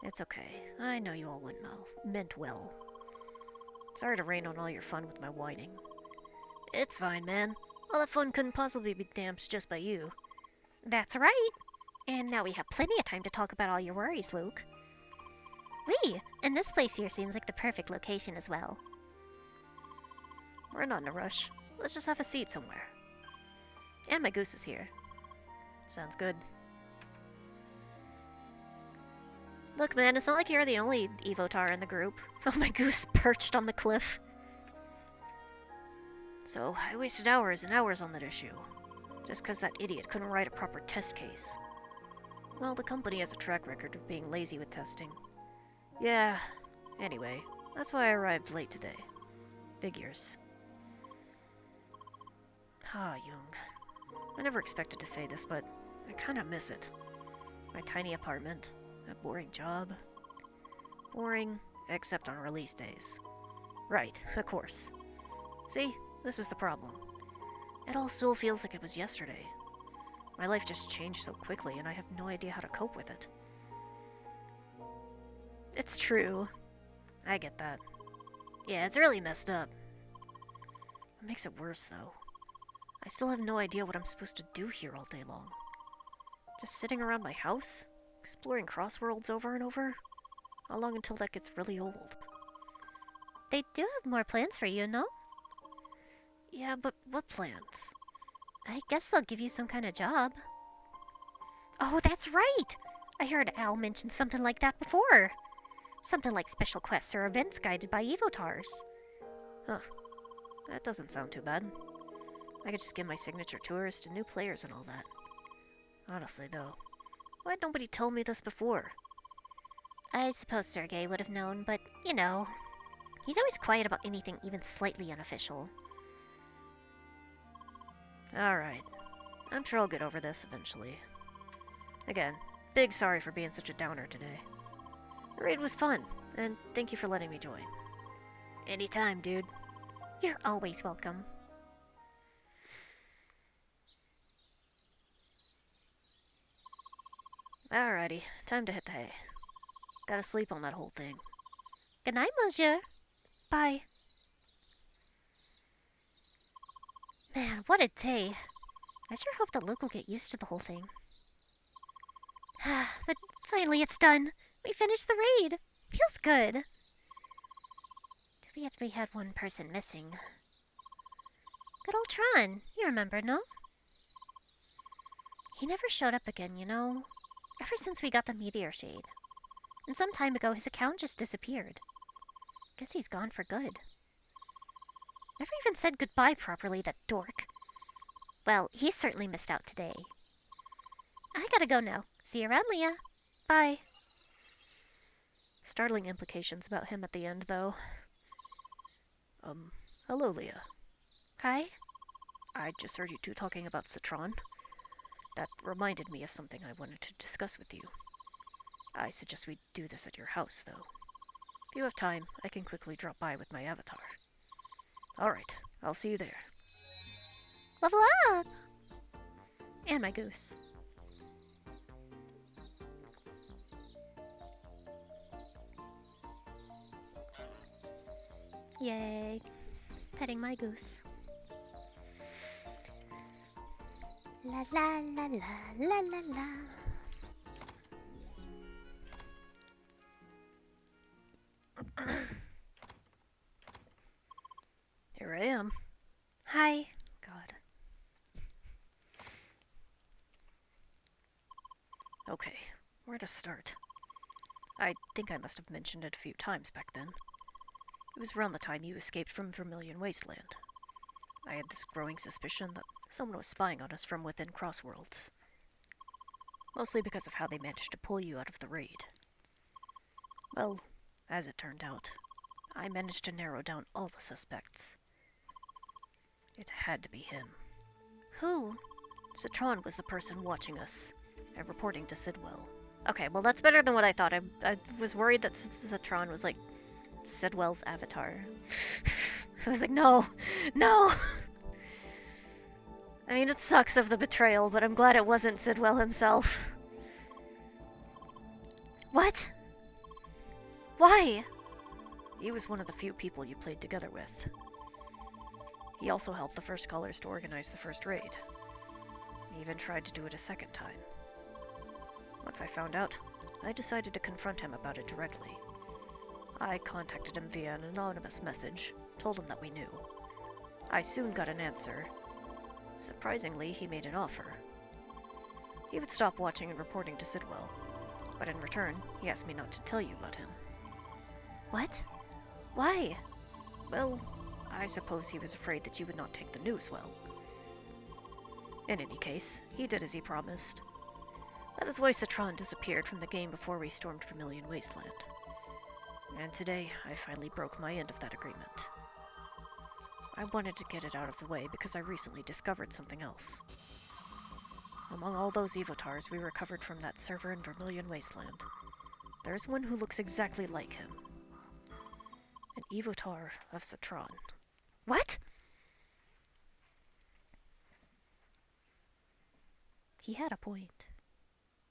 It's okay. I know you all meant well. Sorry to rain on all your fun with my whining. It's fine, man. All that fun couldn't possibly be damped just by you. That's right. And now we have plenty of time to talk about all your worries, Luke. Wee! And this place here seems like the perfect location as well. We're not in a rush. let's just have a seat somewhere. And my goose is here. Sounds good. Look, man, it's not like you're the only Evotar in the group. Oh, my goose perched on the cliff. So, I wasted hours and hours on that issue. Just because that idiot couldn't write a proper test case. Well, the company has a track record of being lazy with testing. Yeah, anyway, that's why I arrived late today. Figures. Ah, Jung. I never expected to say this, but I kinda miss it. My tiny apartment, a boring job. Boring, except on release days. Right, of course. See, this is the problem. It all still feels like it was yesterday. My life just changed so quickly, and I have no idea how to cope with it. It's true. I get that. Yeah, it's really messed up. What makes it worse, though? I still have no idea what I'm supposed to do here all day long. Just sitting around my house? Exploring crossworlds over and over? How long until that gets really old? They do have more plans for you, no? Yeah, but what plans? I guess they'll give you some kind of job. Oh, that's right! I heard Al mention something like that before. Something like special quests or events guided by Evotars. Huh. That doesn't sound too bad. I could just give my signature tours to new players and all that. Honestly, though, why'd nobody tell me this before? I suppose Sergei would have known, but, you know, he's always quiet about anything even slightly unofficial. Alright. I'm sure I'll get over this eventually. Again, big sorry for being such a downer today. The raid was fun, and thank you for letting me join. Anytime, dude. You're always welcome. Alrighty, time to hit the hay. Gotta sleep on that whole thing. Good night, monsieur. Bye. Man, what a day. I sure hope that Luke will get used to the whole thing. But finally it's done. We finished the raid. Feels good. Too bad we had one person missing. Good old Tron. You remember, no? He never showed up again, you know. Ever since we got the meteor shade. And some time ago, his account just disappeared. Guess he's gone for good. Never even said goodbye properly, that dork. Well, he certainly missed out today. I gotta go now. See you around, Leah. Bye. Startling implications about him at the end, though. Hello, Leah. Hi? I just heard you two talking about Citron. That reminded me of something I wanted to discuss with you. I suggest we do this at your house, though. If you have time, I can quickly drop by with my avatar. Alright, I'll see you there. Level up! And my goose. Yay. Petting my goose. La la la la la la la. Here I am. Hi. God. Okay, where to start? I think I must have mentioned it a few times back then. It was around the time you escaped from Vermilion Wasteland. I had this growing suspicion that someone was spying on us from within Crossworlds. Mostly because of how they managed to pull you out of the raid. Well, as it turned out, I managed to narrow down all the suspects. It had to be him. Who? Citron was the person watching us and reporting to Sidwell. Okay, well that's better than what I thought. I was worried that Citron was like Sidwell's avatar. I was like, no, no! I mean, it sucks of the betrayal, but I'm glad it wasn't Sidwell himself. What? Why? He was one of the few people you played together with. He also helped the First Scholars to organize the first raid. He even tried to do it a second time. Once I found out, I decided to confront him about it directly. I contacted him via an anonymous message, told him that we knew. I soon got an answer. Surprisingly, he made an offer. He would stop watching and reporting to Sidwell, but in return, he asked me not to tell you about him. What? Why? Well, I suppose he was afraid that you would not take the news well. In any case, he did as he promised. That is why Citron disappeared from the game before we stormed Vermilion Wasteland. And today, I finally broke my end of that agreement. I wanted to get it out of the way because I recently discovered something else. Among all those Evotars we recovered from that server in Vermilion Wasteland, there is one who looks exactly like him. An Evotar of Citron. What? He had a point.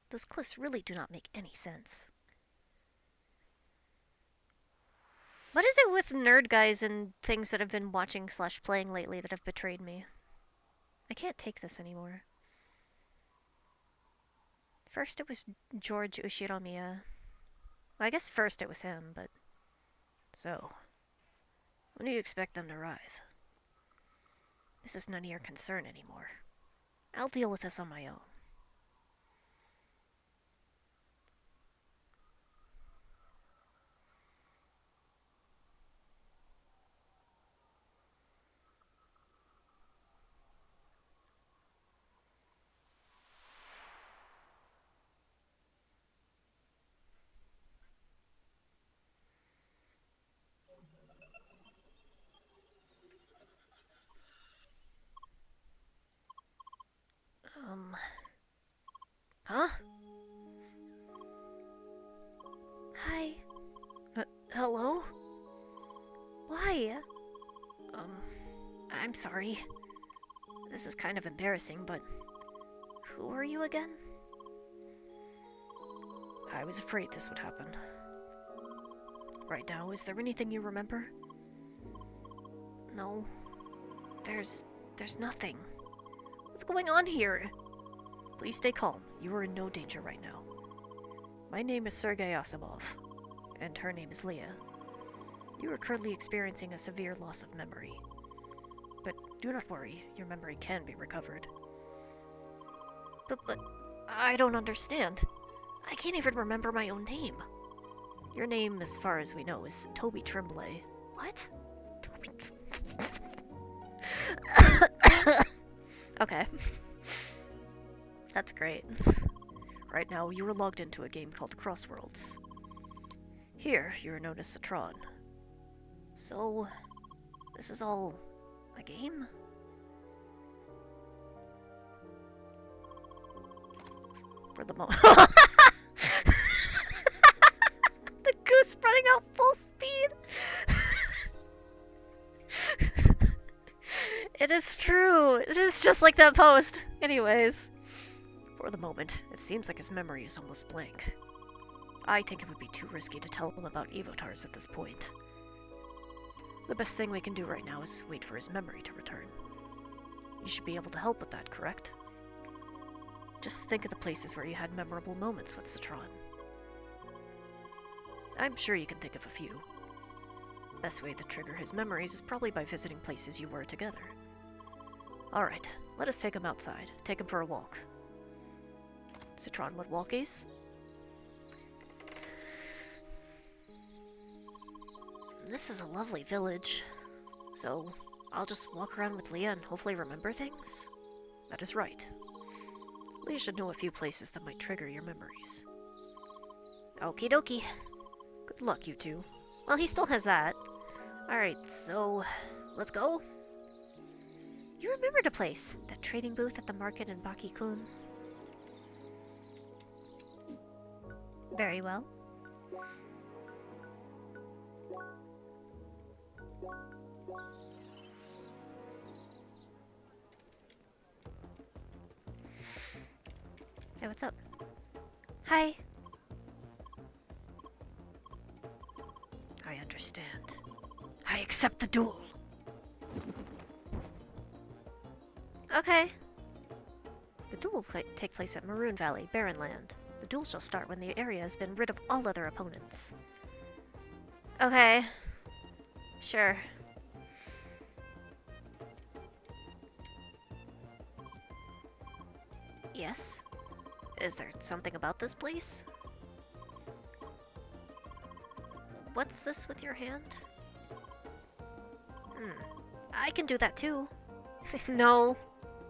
Those cliffs really do not make any sense. What is it with nerd guys and things that I've been watching / playing lately that have betrayed me? I can't take this anymore. First it was George Ushiromiya. Well, I guess first it was him, but... So, when do you expect them to arrive? This is none of your concern anymore. I'll deal with this on my own. Huh? Hi. Hello? Why? I'm sorry. This is kind of embarrassing, but... Who are you again? I was afraid this would happen. Right now, is there anything you remember? No. There's nothing. What's going on here? Please stay calm. You are in no danger right now. My name is Sergei Asimov, and her name is Leah. You are currently experiencing a severe loss of memory. But do not worry, your memory can be recovered. But I don't understand. I can't even remember my own name. Your name, as far as we know, is Toby Tremblay. What? Okay. That's great. Right now, you are logged into a game called Crossworlds. Here, you are known as Citron. So, this is all a game? For the moment. The goose running out full speed! It is true. It is just like that post. Anyways. For the moment, it seems like his memory is almost blank. I think it would be too risky to tell him about Evotars at this point. The best thing we can do right now is wait for his memory to return. You should be able to help with that, correct? Just think of the places where you had memorable moments with Citron. I'm sure you can think of a few. Best way to trigger his memories is probably by visiting places you were together. Alright, let us take him outside. Take him for a walk. Citron would walkies? This is a lovely village. So, I'll just walk around with Leah and hopefully remember things? That is right. Leah should know a few places that might trigger your memories. Okie dokie. Good luck, you two. Well, he still has that. Alright, so... let's go? You remembered a place. That trading booth at the market in Baki-kun. Very well. Hey, what's up? Hi. I understand. I accept the duel. Okay. The duel will take place at Maroon Valley, Barren Land. The duel shall start when the area has been rid of all other opponents. Okay. Sure. Yes? Is there something about this place? What's this with your hand? I can do that too. No.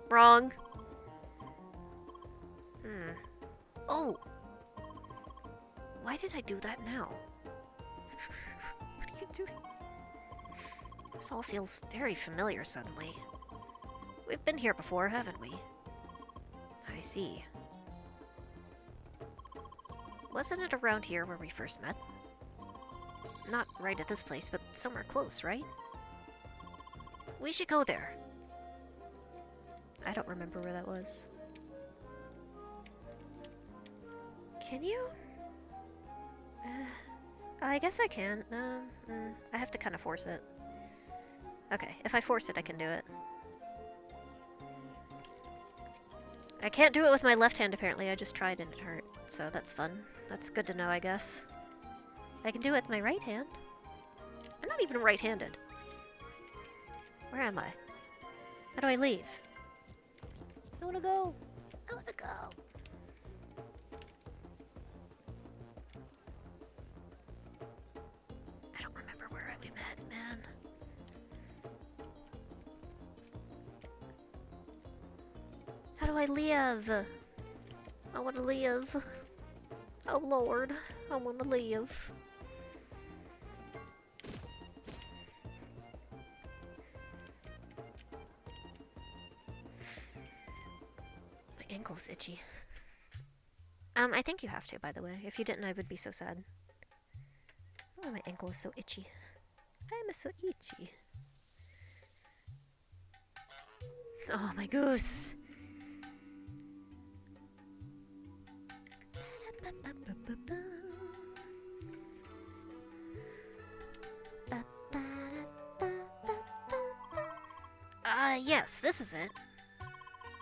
Wrong. Oh! Why did I do that now? What are you doing? This all feels very familiar suddenly. We've been here before, haven't we? I see. Wasn't it around here where we first met? Not right at this place, but somewhere close, right? We should go there. I don't remember where that was. Can you? I guess I can. I have to kind of force it. Okay, if I force it, I can do it. I can't do it with my left hand, apparently. I just tried and it hurt, so that's fun. That's good to know, I guess. I can do it with my right hand. I'm not even right-handed. Where am I? How do I leave? I wanna go. I wanna go. I don't remember where we met, man. How do I live? I wanna live. Oh Lord, I wanna live. My ankle's itchy. I think you have to, by the way. If you didn't, I would be so sad. Oh, my ankle is so itchy. I'm so itchy. Oh, my goose. Yes, this is it.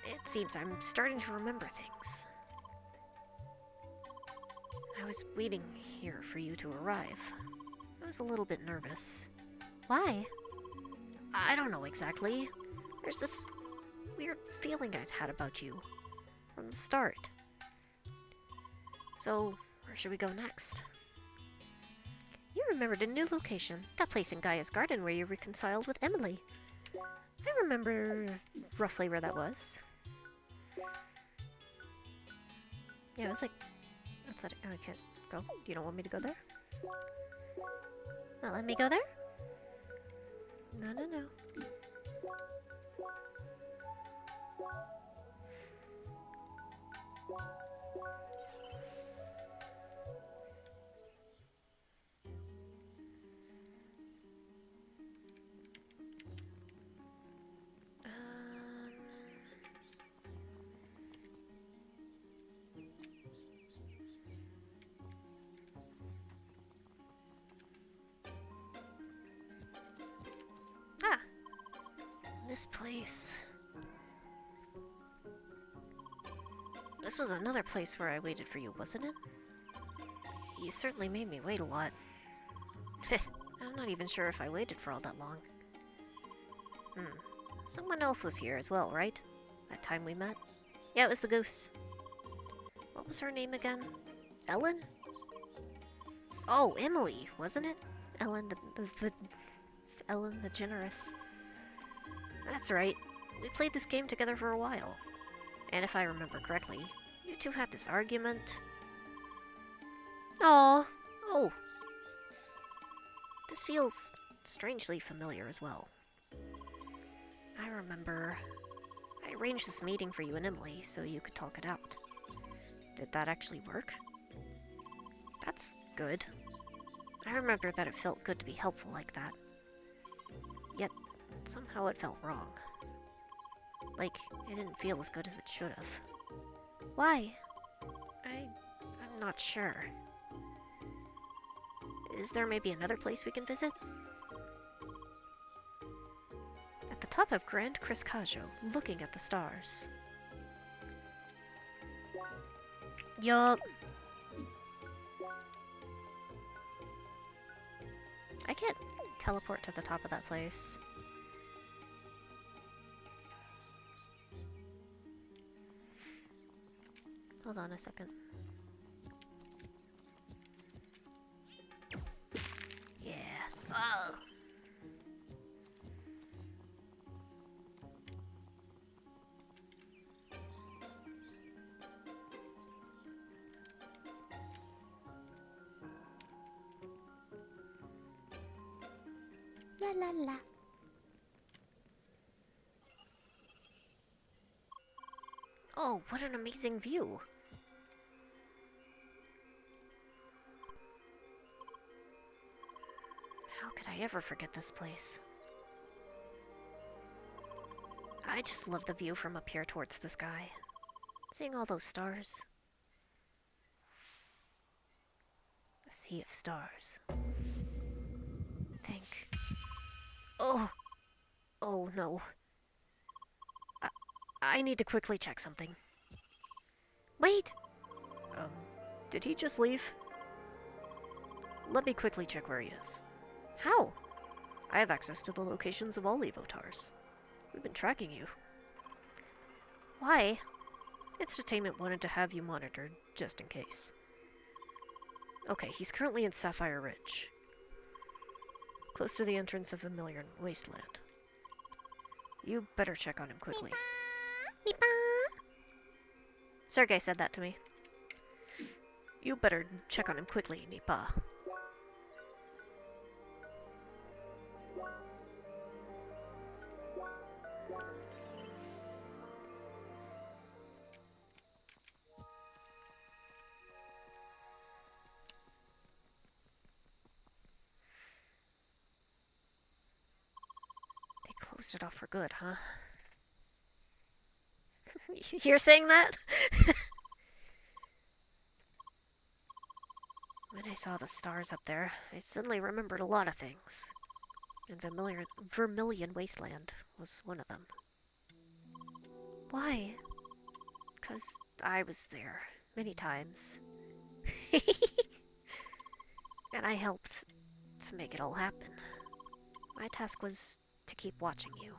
It seems I'm starting to remember things. I was waiting here for you to arrive. I was a little bit nervous. Why? I don't know exactly. There's this weird feeling I'd had about you from the start. So, where should we go next? You remembered a new location, that place in Gaia's garden where you reconciled with Emily. I remember roughly where that was. Yeah, it was like outside. Oh, I can't go. You don't want me to go there? Not let me go there? No, no, no. This place. This was another place where I waited for you, wasn't it? You certainly made me wait a lot. I'm not even sure if I waited for all that long. Someone else was here as well, right? That time we met? Yeah, it was the goose. What was her name again? Ellen? Oh, Emily, wasn't it? Ellen Ellen the Generous. That's right. We played this game together for a while. And if I remember correctly, you two had this argument. Aww. Oh. This feels strangely familiar as well. I remember I arranged this meeting for you and Emily so you could talk it out. Did that actually work? That's good. I remember that it felt good to be helpful like that. Yet, somehow it felt wrong. Like, it didn't feel as good as it should have. Why? I'm not sure. Is there maybe another place we can visit? At the top of Grand Criscajo, looking at the stars. Yup. I can't teleport to the top of that place. Hold on a second. Yeah. Oh! La la la. Oh, what an amazing view. How could I ever forget this place? I just love the view from up here towards the sky. Seeing all those stars. A sea of stars. Think. Oh! Oh no. I need to quickly check something. Wait! Did he just leave? Let me quickly check where he is. How? I have access to the locations of all Evotars. We've been tracking you. Why? Entertainment wanted to have you monitored, just in case. Okay, he's currently in Sapphire Ridge. Close to the entrance of Vermilion Wasteland. You better check on him quickly. Meepa. Sergey said that to me. You better check on him quickly, Meepa. They closed it off for good, huh? You're saying that? When I saw the stars up there, I suddenly remembered a lot of things. And Vermilion Wasteland was one of them. Why? 'Cause I was there many times. And I helped to make it all happen. My task was to keep watching you.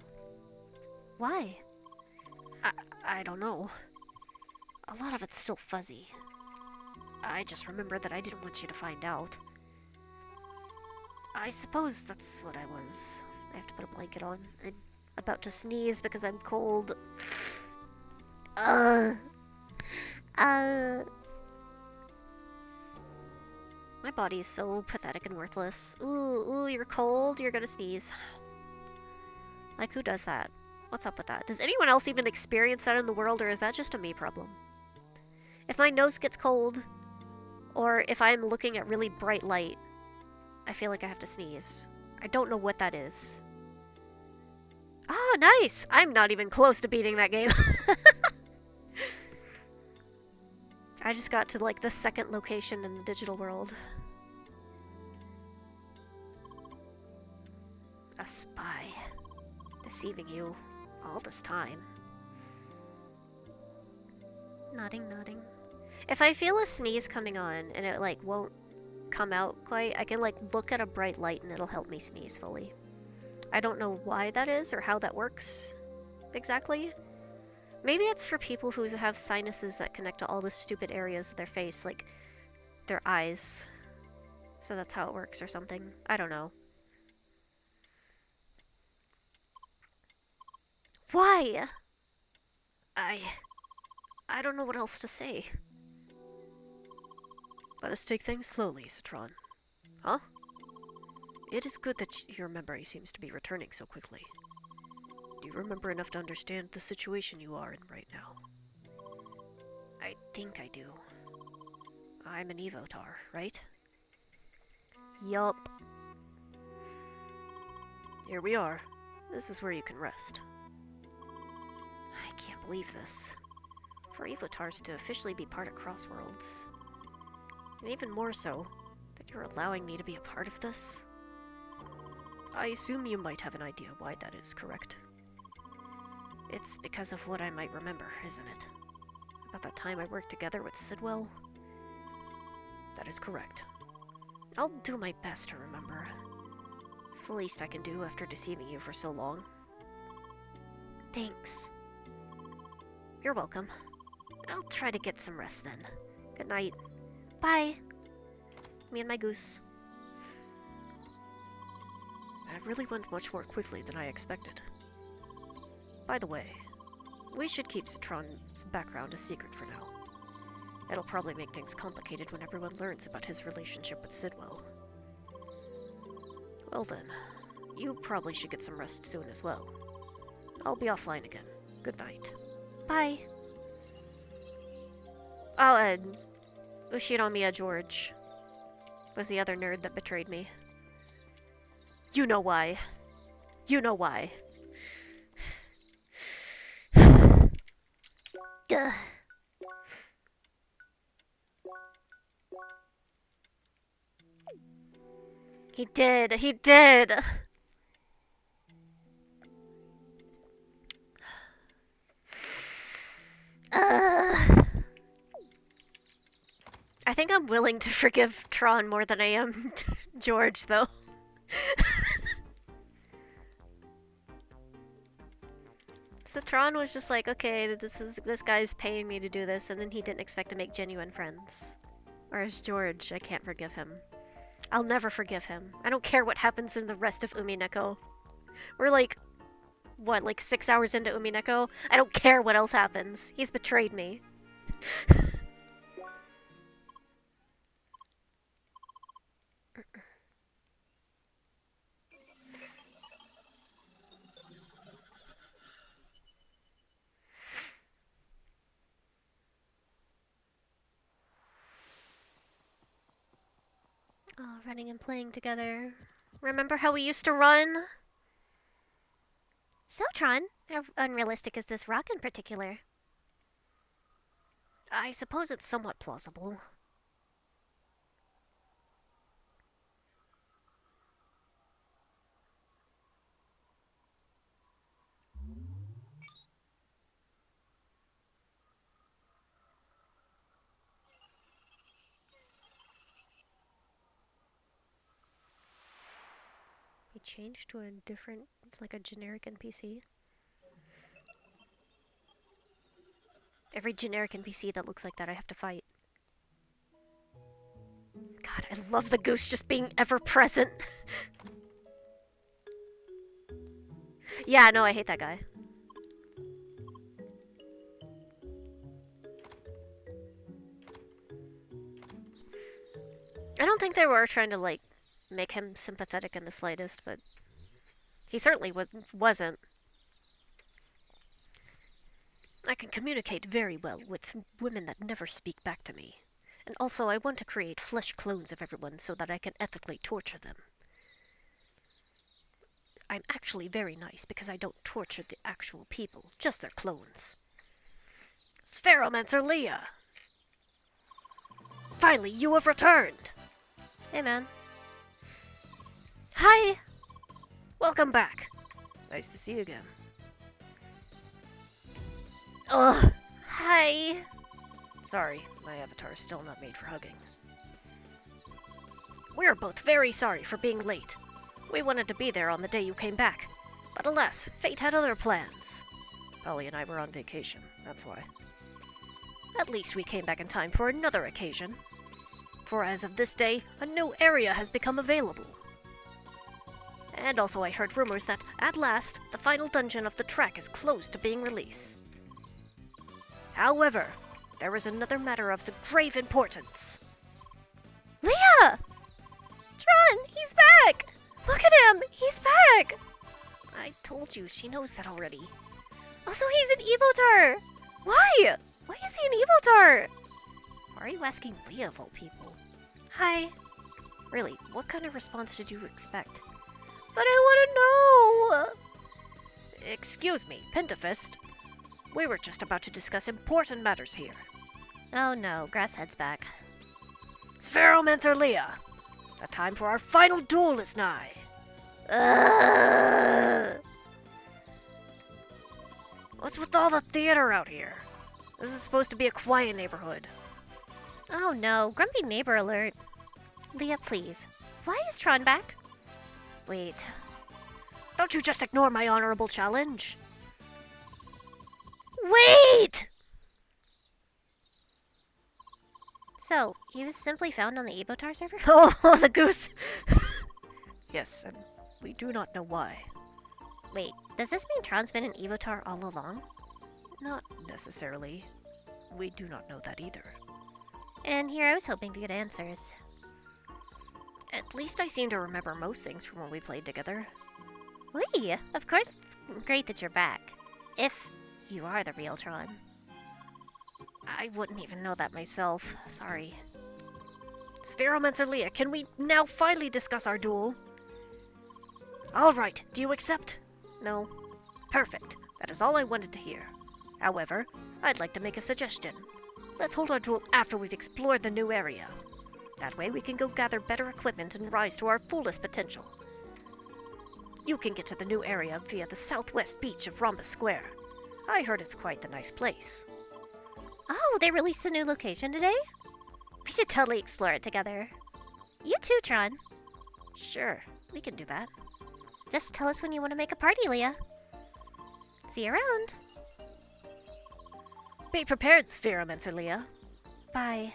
Why? I don't know. A lot of it's still fuzzy. I just remember that I didn't want you to find out. I suppose that's what I was. I have to put a blanket on. I'm about to sneeze because I'm cold. My body is so pathetic and worthless. Ooh, you're cold? You're gonna sneeze. Like, who does that? What's up with that? Does anyone else even experience that in the world, or is that just a me problem? If my nose gets cold, or if I'm looking at really bright light, I feel like I have to sneeze. I don't know what that is. Oh, nice! I'm not even close to beating that game. I just got to, like, the second location in the digital world. A spy. Deceiving you all this time. Nodding, nodding. If I feel a sneeze coming on and it, like, won't come out quite, I can, like, look at a bright light and it'll help me sneeze fully. I don't know why that is or how that works exactly. Maybe it's for people who have sinuses that connect to all the stupid areas of their face, like their eyes. So that's how it works or something. I don't know. Why? I don't know what else to say. Let us take things slowly, Citron. Huh? It is good that your memory seems to be returning so quickly. Do you remember enough to understand the situation you are in right now? I think I do. I'm an Evotar, right? Yup. Here we are. This is where you can rest. I can't believe this. For Evotars to officially be part of Crossworlds. And even more so, that you're allowing me to be a part of this. I assume you might have an idea why that is, correct? It's because of what I might remember, isn't it? About that time I worked together with Sidwell? That is correct. I'll do my best to remember. It's the least I can do after deceiving you for so long. Thanks. You're welcome. I'll try to get some rest then. Good night. Bye. Me and my goose. That really went much more quickly than I expected. By the way, we should keep Citron's background a secret for now. It'll probably make things complicated when everyone learns about his relationship with Sidwell. Well then, you probably should get some rest soon as well. I'll be offline again. Good night. Bye. Oh, and Ushinomiya George was the other nerd that betrayed me. You know why. You know why. Ugh. He did! He did! I think I'm willing to forgive Tron more than I am George, though. So Tron was just like, okay, this guy's paying me to do this, and then he didn't expect to make genuine friends. Whereas George, I can't forgive him. I'll never forgive him. I don't care what happens in the rest of Umineko. We're like, what, like 6 hours into Umineko? I don't care what else happens. He's betrayed me. Oh, running and playing together. Remember how we used to run? So, Tron, how unrealistic is this rock in particular? I suppose it's somewhat plausible. He changed to a different, like a generic NPC. Every generic NPC that looks like that I have to fight. God, I love the goose just being ever present. Yeah, no, I hate that guy. I don't think they were trying to, like, make him sympathetic in the slightest, but he certainly wasn't. I can communicate very well with women that never speak back to me. And also, I want to create flesh clones of everyone so that I can ethically torture them. I'm actually very nice because I don't torture the actual people, just their clones. Spheromancer Leah! Finally, you have returned! Hey, man. Hi! Welcome back. Nice to see you again. Ugh. Hi. Sorry, my avatar is still not made for hugging. We're both very sorry for being late. We wanted to be there on the day you came back. But alas, fate had other plans. Polly and I were on vacation, that's why. At least we came back in time for another occasion. For as of this day, a new area has become available. And also I heard rumors that, at last, the final dungeon of the track is close to being released. However, there is another matter of the grave importance. Leah! Tron, he's back! Look at him! He's back! I told you, she knows that already. Also, he's an Evotar! Why? Why is he an Evotar? Why are you asking Leah of all people? Hi. Really, what kind of response did you expect? But I want to know! Excuse me, Pentafist. We were just about to discuss important matters here. Oh no, Grasshead's back. Spheromancer Leah! The time for our final duel is nigh. What's with all the theater out here? This is supposed to be a quiet neighborhood. Oh no, grumpy neighbor alert. Leah, please. Why is Tron back? Wait. Don't you just ignore my honorable challenge? Wait! So, he was simply found on the Ebotar server? Oh, the goose! Yes, and we do not know why. Wait, does this mean Tron's been an Ebotar all along? Not necessarily. We do not know that either. And here I was hoping to get answers. At least I seem to remember most things from when we played together. Wee! Of course it's great that you're back. If you are the real Tron. I wouldn't even know that myself. Sorry. Spheromancer Leah, can we now finally discuss our duel? Alright, do you accept? No. Perfect. That is all I wanted to hear. However, I'd like to make a suggestion. Let's hold our duel after we've explored the new area. That way we can go gather better equipment and rise to our fullest potential. You can get to the new area via the southwest beach of Rhombus Square. I heard it's quite the nice place. Oh, they released the new location today? We should totally explore it together. You too, Tron. Sure, we can do that. Just tell us when you want to make a party, Leah. See you around. Be prepared, Spheromancer Leah. Bye.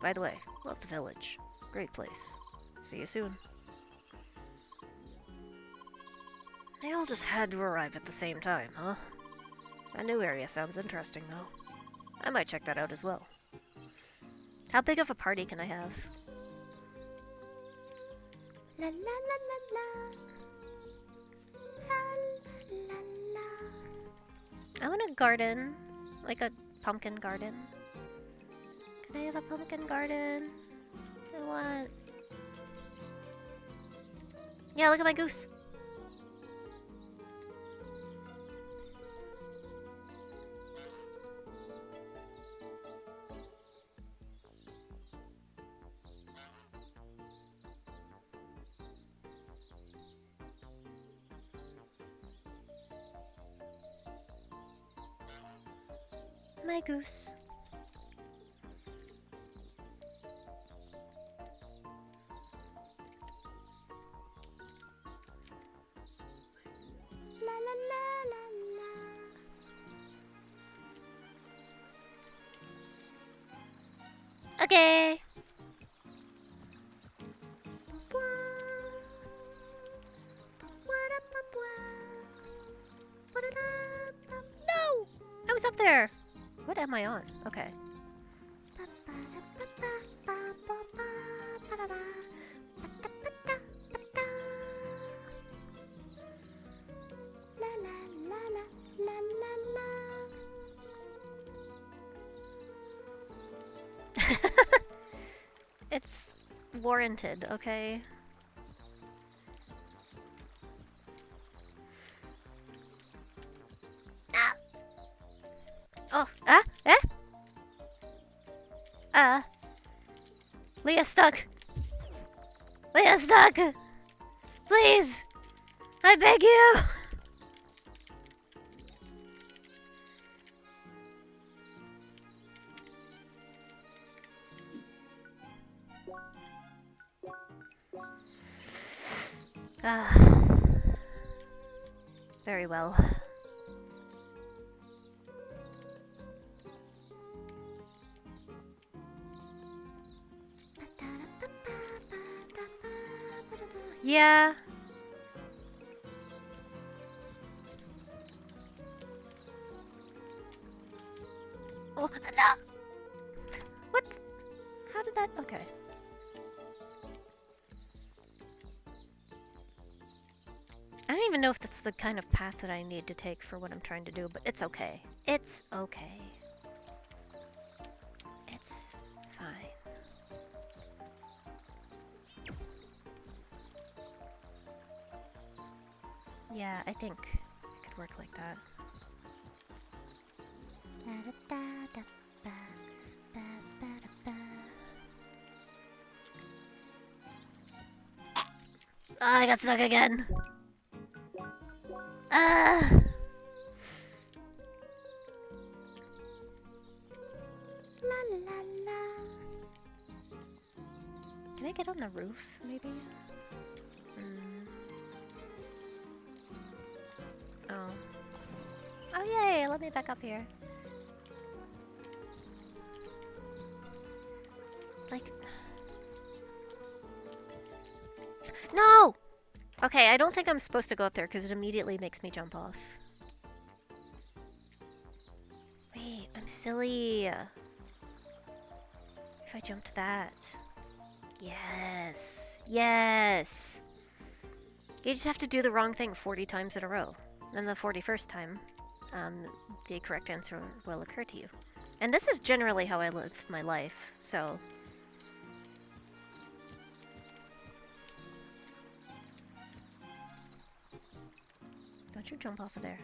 By the way, love the village. Great place. See you soon. They all just had to arrive at the same time, huh? That new area sounds interesting, though. I might check that out as well. How big of a party can I have? La la la la la. La la la la. I want a garden. Like a pumpkin garden. Can I have a pumpkin garden? I want... Yeah, look at my goose. My goose. La la la la la. Okay. No! I was up there. What am I on? Okay. It's warranted, okay? Oh, Leah's stuck. Leah's stuck. Please, I beg you. Very well. Yeah. Oh, no! What? How did that? Okay. I don't even know if that's the kind of path that I need to take for what I'm trying to do, but it's okay. It's okay. It's fine. Yeah, I think it could work like that. Oh, I got stuck again. La la la. Can I get on the roof, maybe? Oh. Oh, yay! Let me back up here. Like... No! Okay, I don't think I'm supposed to go up there because it immediately makes me jump off. Wait, I'm silly. If I jump to that. Yes. Yes! You just have to do the wrong thing 40 times in a row. Then the 41st time, the correct answer will occur to you. And this is generally how I live my life, so... Don't you jump off of there.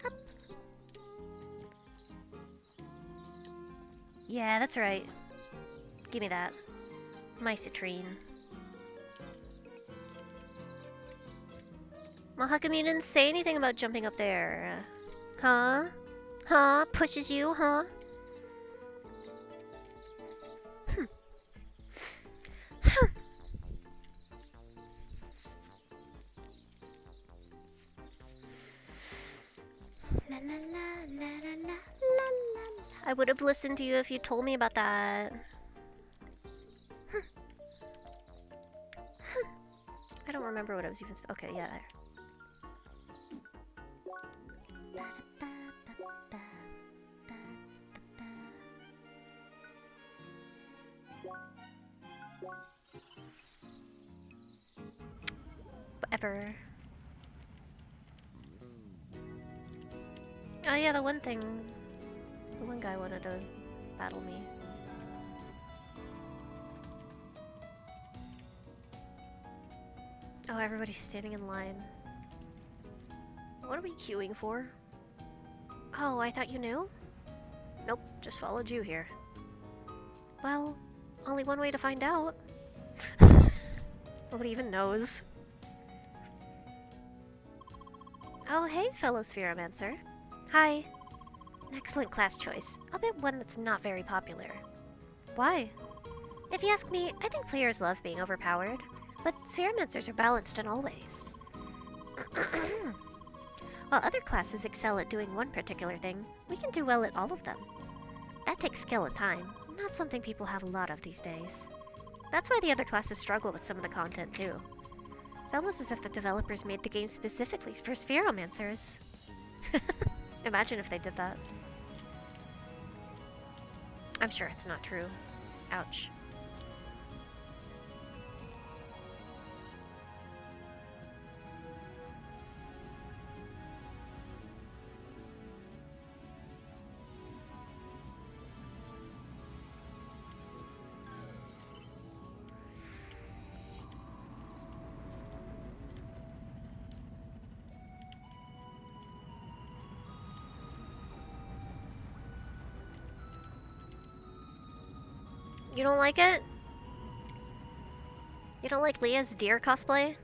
Up. Yeah, that's right. Give me that. My citrine. Well, how come you didn't say anything about jumping up there? Huh? Huh? Pushes you, huh? La, la, la, la, la, la, la. I would have listened to you if you told me about that. I don't remember what I was even... Okay, yeah, there. Whatever. Oh yeah, the one guy wanted to battle me. Oh, everybody's standing in line. What are we queuing for? Oh, I thought you knew? Nope, just followed you here. Well, only one way to find out. Nobody even knows. Oh, hey, fellow Spheromancer. Hi. An excellent class choice. I'll bet one that's not very popular. Why? If you ask me, I think players love being overpowered, but Spheromancers are balanced in all ways. While other classes excel at doing one particular thing, we can do well at all of them. That takes skill and time, not something people have a lot of these days. That's why the other classes struggle with some of the content too. It's almost as if the developers made the game specifically for Spheromancers. Imagine if they did that. I'm sure it's not true. Ouch. You don't like it? You don't like Leah's deer cosplay?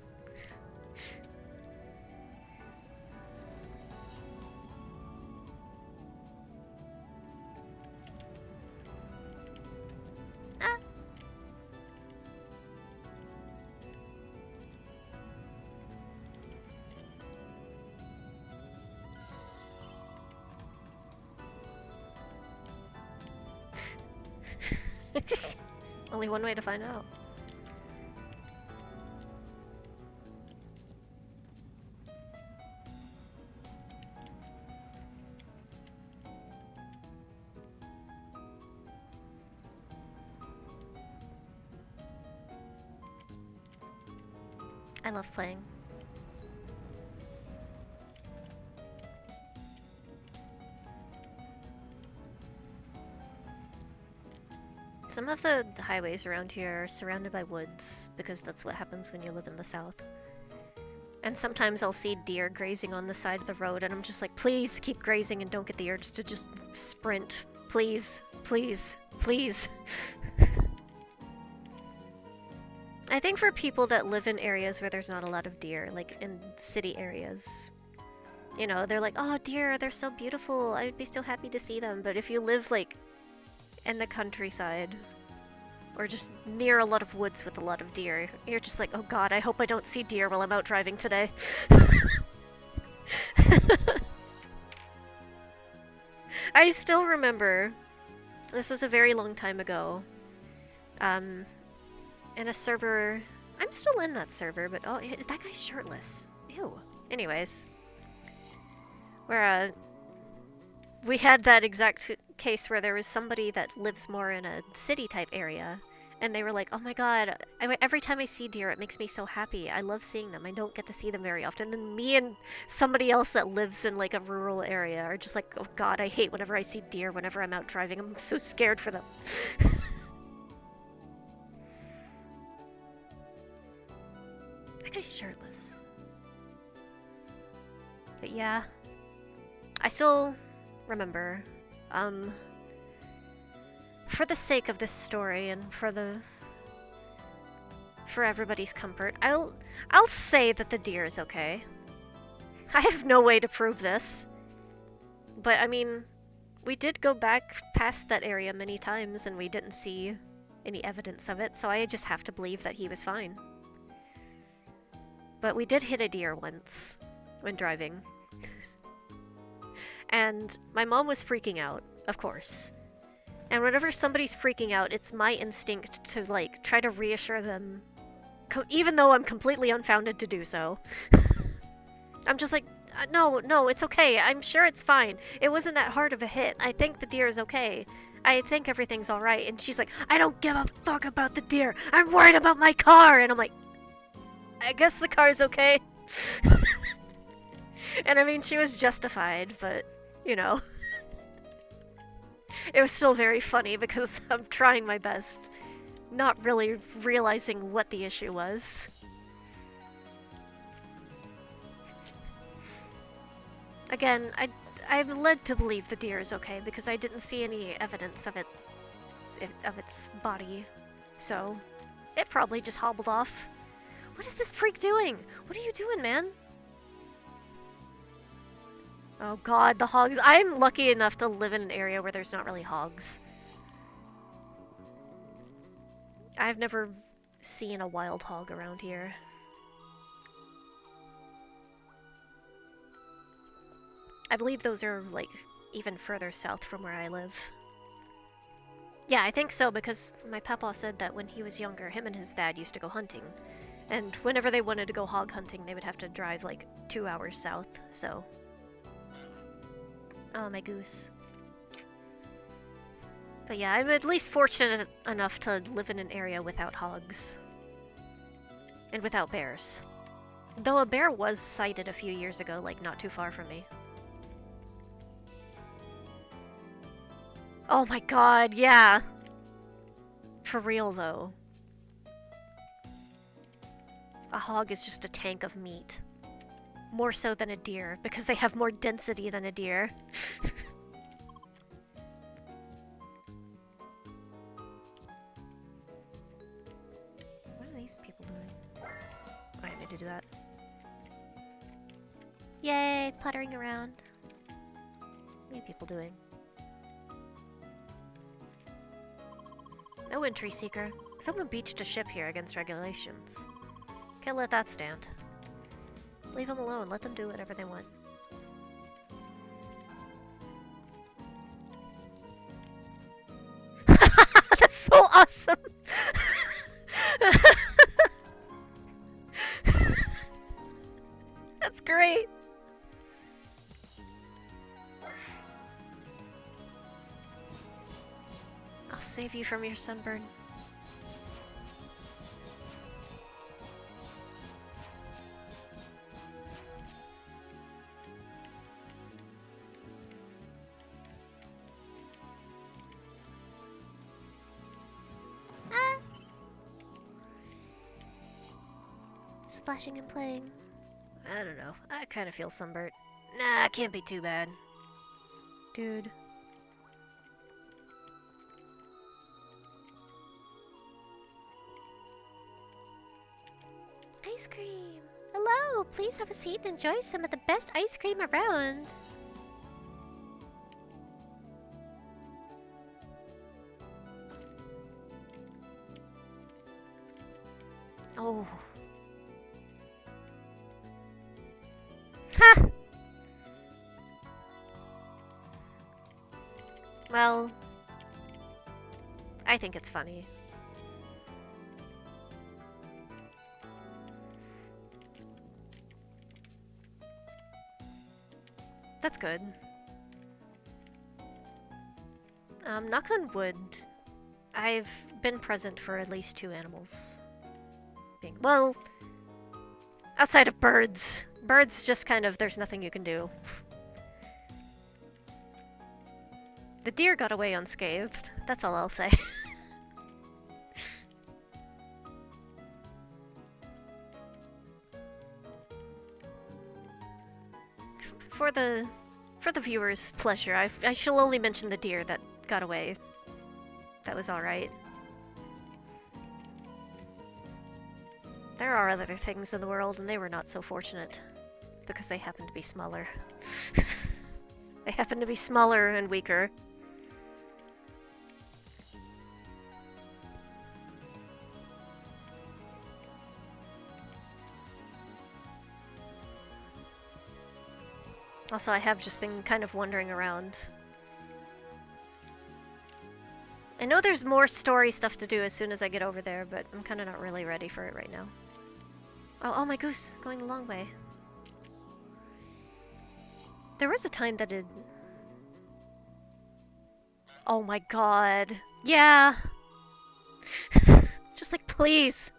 Ah. Only one way to find out. I love playing. Some of the highways around here are surrounded by woods, because that's what happens when you live in the south. And sometimes I'll see deer grazing on the side of the road, and I'm just like, please keep grazing and don't get the urge to just sprint. Please, please, please. I think for people that live in areas where there's not a lot of deer, like in city areas, you know, they're like, oh, deer, they're so beautiful. I would be so happy to see them. But if you live, like, in the countryside, or just near a lot of woods with a lot of deer, you're just like, oh god, I hope I don't see deer while I'm out driving today. I still remember, this was a very long time ago, in a server, I'm still in that server, but oh, that guy's shirtless. Ew. Anyways, where, we had that exact case where there was somebody that lives more in a city-type area, and they were like, oh my god, every time I see deer, it makes me so happy. I love seeing them. I don't get to see them very often. And me and somebody else that lives in, like, a rural area are just like, oh god, I hate whenever I see deer whenever I'm out driving. I'm so scared for them. That guy's shirtless. But yeah. I still remember, for the sake of this story and for everybody's comfort, I'll say that the deer is okay. I have no way to prove this. But I mean, we did go back past that area many times and we didn't see any evidence of it, so I just have to believe that he was fine. But we did hit a deer once when driving. And my mom was freaking out, of course. And whenever somebody's freaking out, it's my instinct to, like, try to reassure them, even though I'm completely unfounded to do so. I'm just like, no, it's okay. I'm sure it's fine. It wasn't that hard of a hit. I think the deer is okay. I think everything's alright. And she's like, I don't give a fuck about the deer. I'm worried about my car. And I'm like, I guess the car's okay. And I mean, she was justified, but, you know. It was still very funny because I'm trying my best, not really realizing what the issue was. Again, I'm led to believe the deer is okay because I didn't see any evidence of its body, so it probably just hobbled off. What is this freak doing? What are you doing, man? Oh god, the hogs. I'm lucky enough to live in an area where there's not really hogs. I've never seen a wild hog around here. I believe those are, like, even further south from where I live. Yeah, I think so, because my papa said that when he was younger, him and his dad used to go hunting. And whenever they wanted to go hog hunting, they would have to drive, like, 2 hours south, so... Oh, my goose. But yeah, I'm at least fortunate enough to live in an area without hogs. And without bears. Though a bear was sighted a few years ago, like, not too far from me. Oh my god, yeah! For real, though. A hog is just a tank of meat. More so than a deer, because they have more density than a deer. What are these people doing? I need to do that. Yay, puttering around. What are you people doing? No entry seeker. Someone beached a ship here against regulations. Can't let that stand. Leave them alone. Let them do whatever they want. That's so awesome! That's great! I'll save you from your sunburn. Splashing and playing. I don't know. I kind of feel sunburnt. Nah, it can't be too bad. Dude. Ice cream! Hello! Please have a seat and enjoy some of the best ice cream around! Oh. Ha! Well, I think it's funny. That's good. Knock on wood, I've been present for at least 2 animals. Well, outside of birds. Birds just kind of, there's nothing you can do. The deer got away unscathed. That's all I'll say. For the viewers' pleasure, I shall only mention the deer that got away. That was alright. There are other things in the world, and they were not so fortunate. Because they happen to be smaller. They happen to be smaller and weaker. Also, I have just been kind of wandering around. I know there's more story stuff to do as soon as I get over there, but I'm kind of not really ready for it right now. Oh, my goose, going the long way. There was a time that it... Oh my god. Yeah! Just like, please!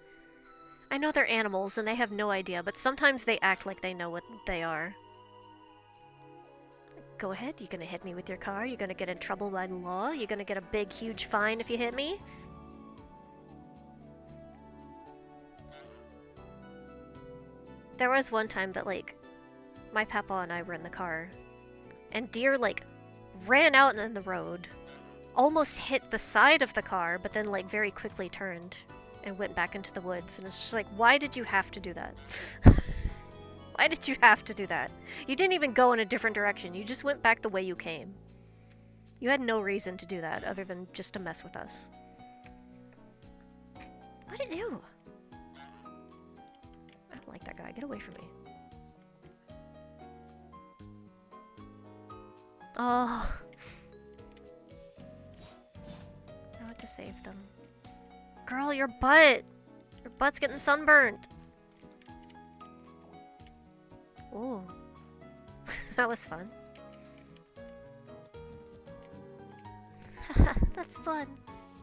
I know they're animals and they have no idea, but sometimes they act like they know what they are. Go ahead, you gonna hit me with your car? You gonna get in trouble by the law? You gonna get a big, huge fine if you hit me? There was one time that, like, my papa and I were in the car, and deer, like, ran out in the road, almost hit the side of the car, but then, like, very quickly turned and went back into the woods. And it's just like, why did you have to do that? Why did you have to do that? You didn't even go in a different direction. You just went back the way you came. You had no reason to do that other than just to mess with us. What did you? I don't like that guy. Get away from me. Oh. I want to save them. Girl, your butt! Your butt's getting sunburned. Ooh. That was fun. Haha, that's fun.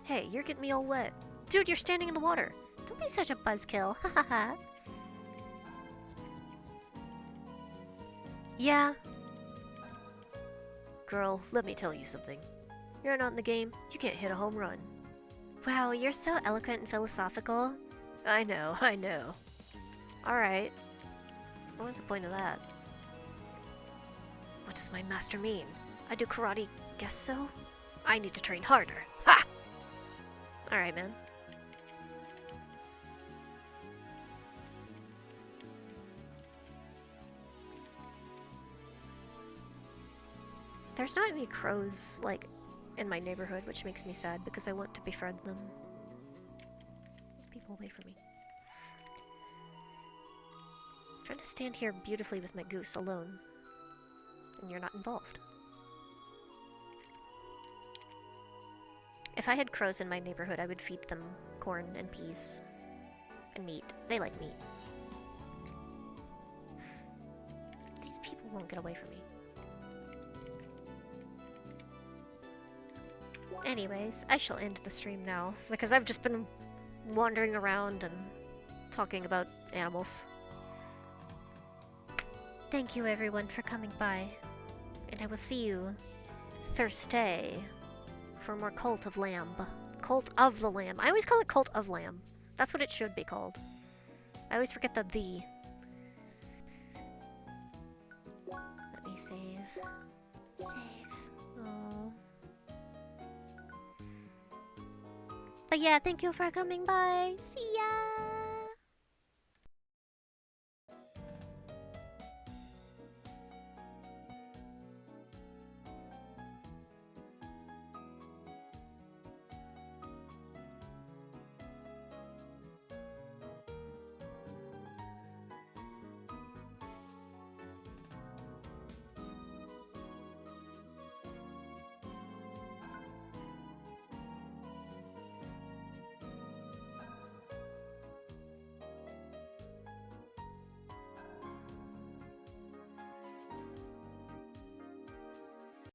Hey, you're getting me all wet. Dude, you're standing in the water. Don't be such a buzzkill. Hahaha. Yeah. Girl, let me tell you something. You're not in the game, you can't hit a home run. Wow, you're so eloquent and philosophical. I know, I know. Alright. What was the point of that? What does my master mean? I do karate, guess so? I need to train harder. Ha! Alright, man. There's not any crows, like, in my neighborhood, which makes me sad because I want to befriend them. These people away from me. I'm trying to stand here beautifully with my goose alone, and you're not involved. If I had crows in my neighborhood, I would feed them corn and peas and meat. They like meat. These people won't get away from me. Anyways, I shall end the stream now, because I've just been wandering around and talking about animals. Thank you everyone for coming by, and I will see you Thursday for more Cult of Lamb. Cult of the Lamb. I always call it Cult of Lamb. That's what it should be called. I always forget the "the." Let me save. Save. Oh. But yeah, thank you for coming by. See ya!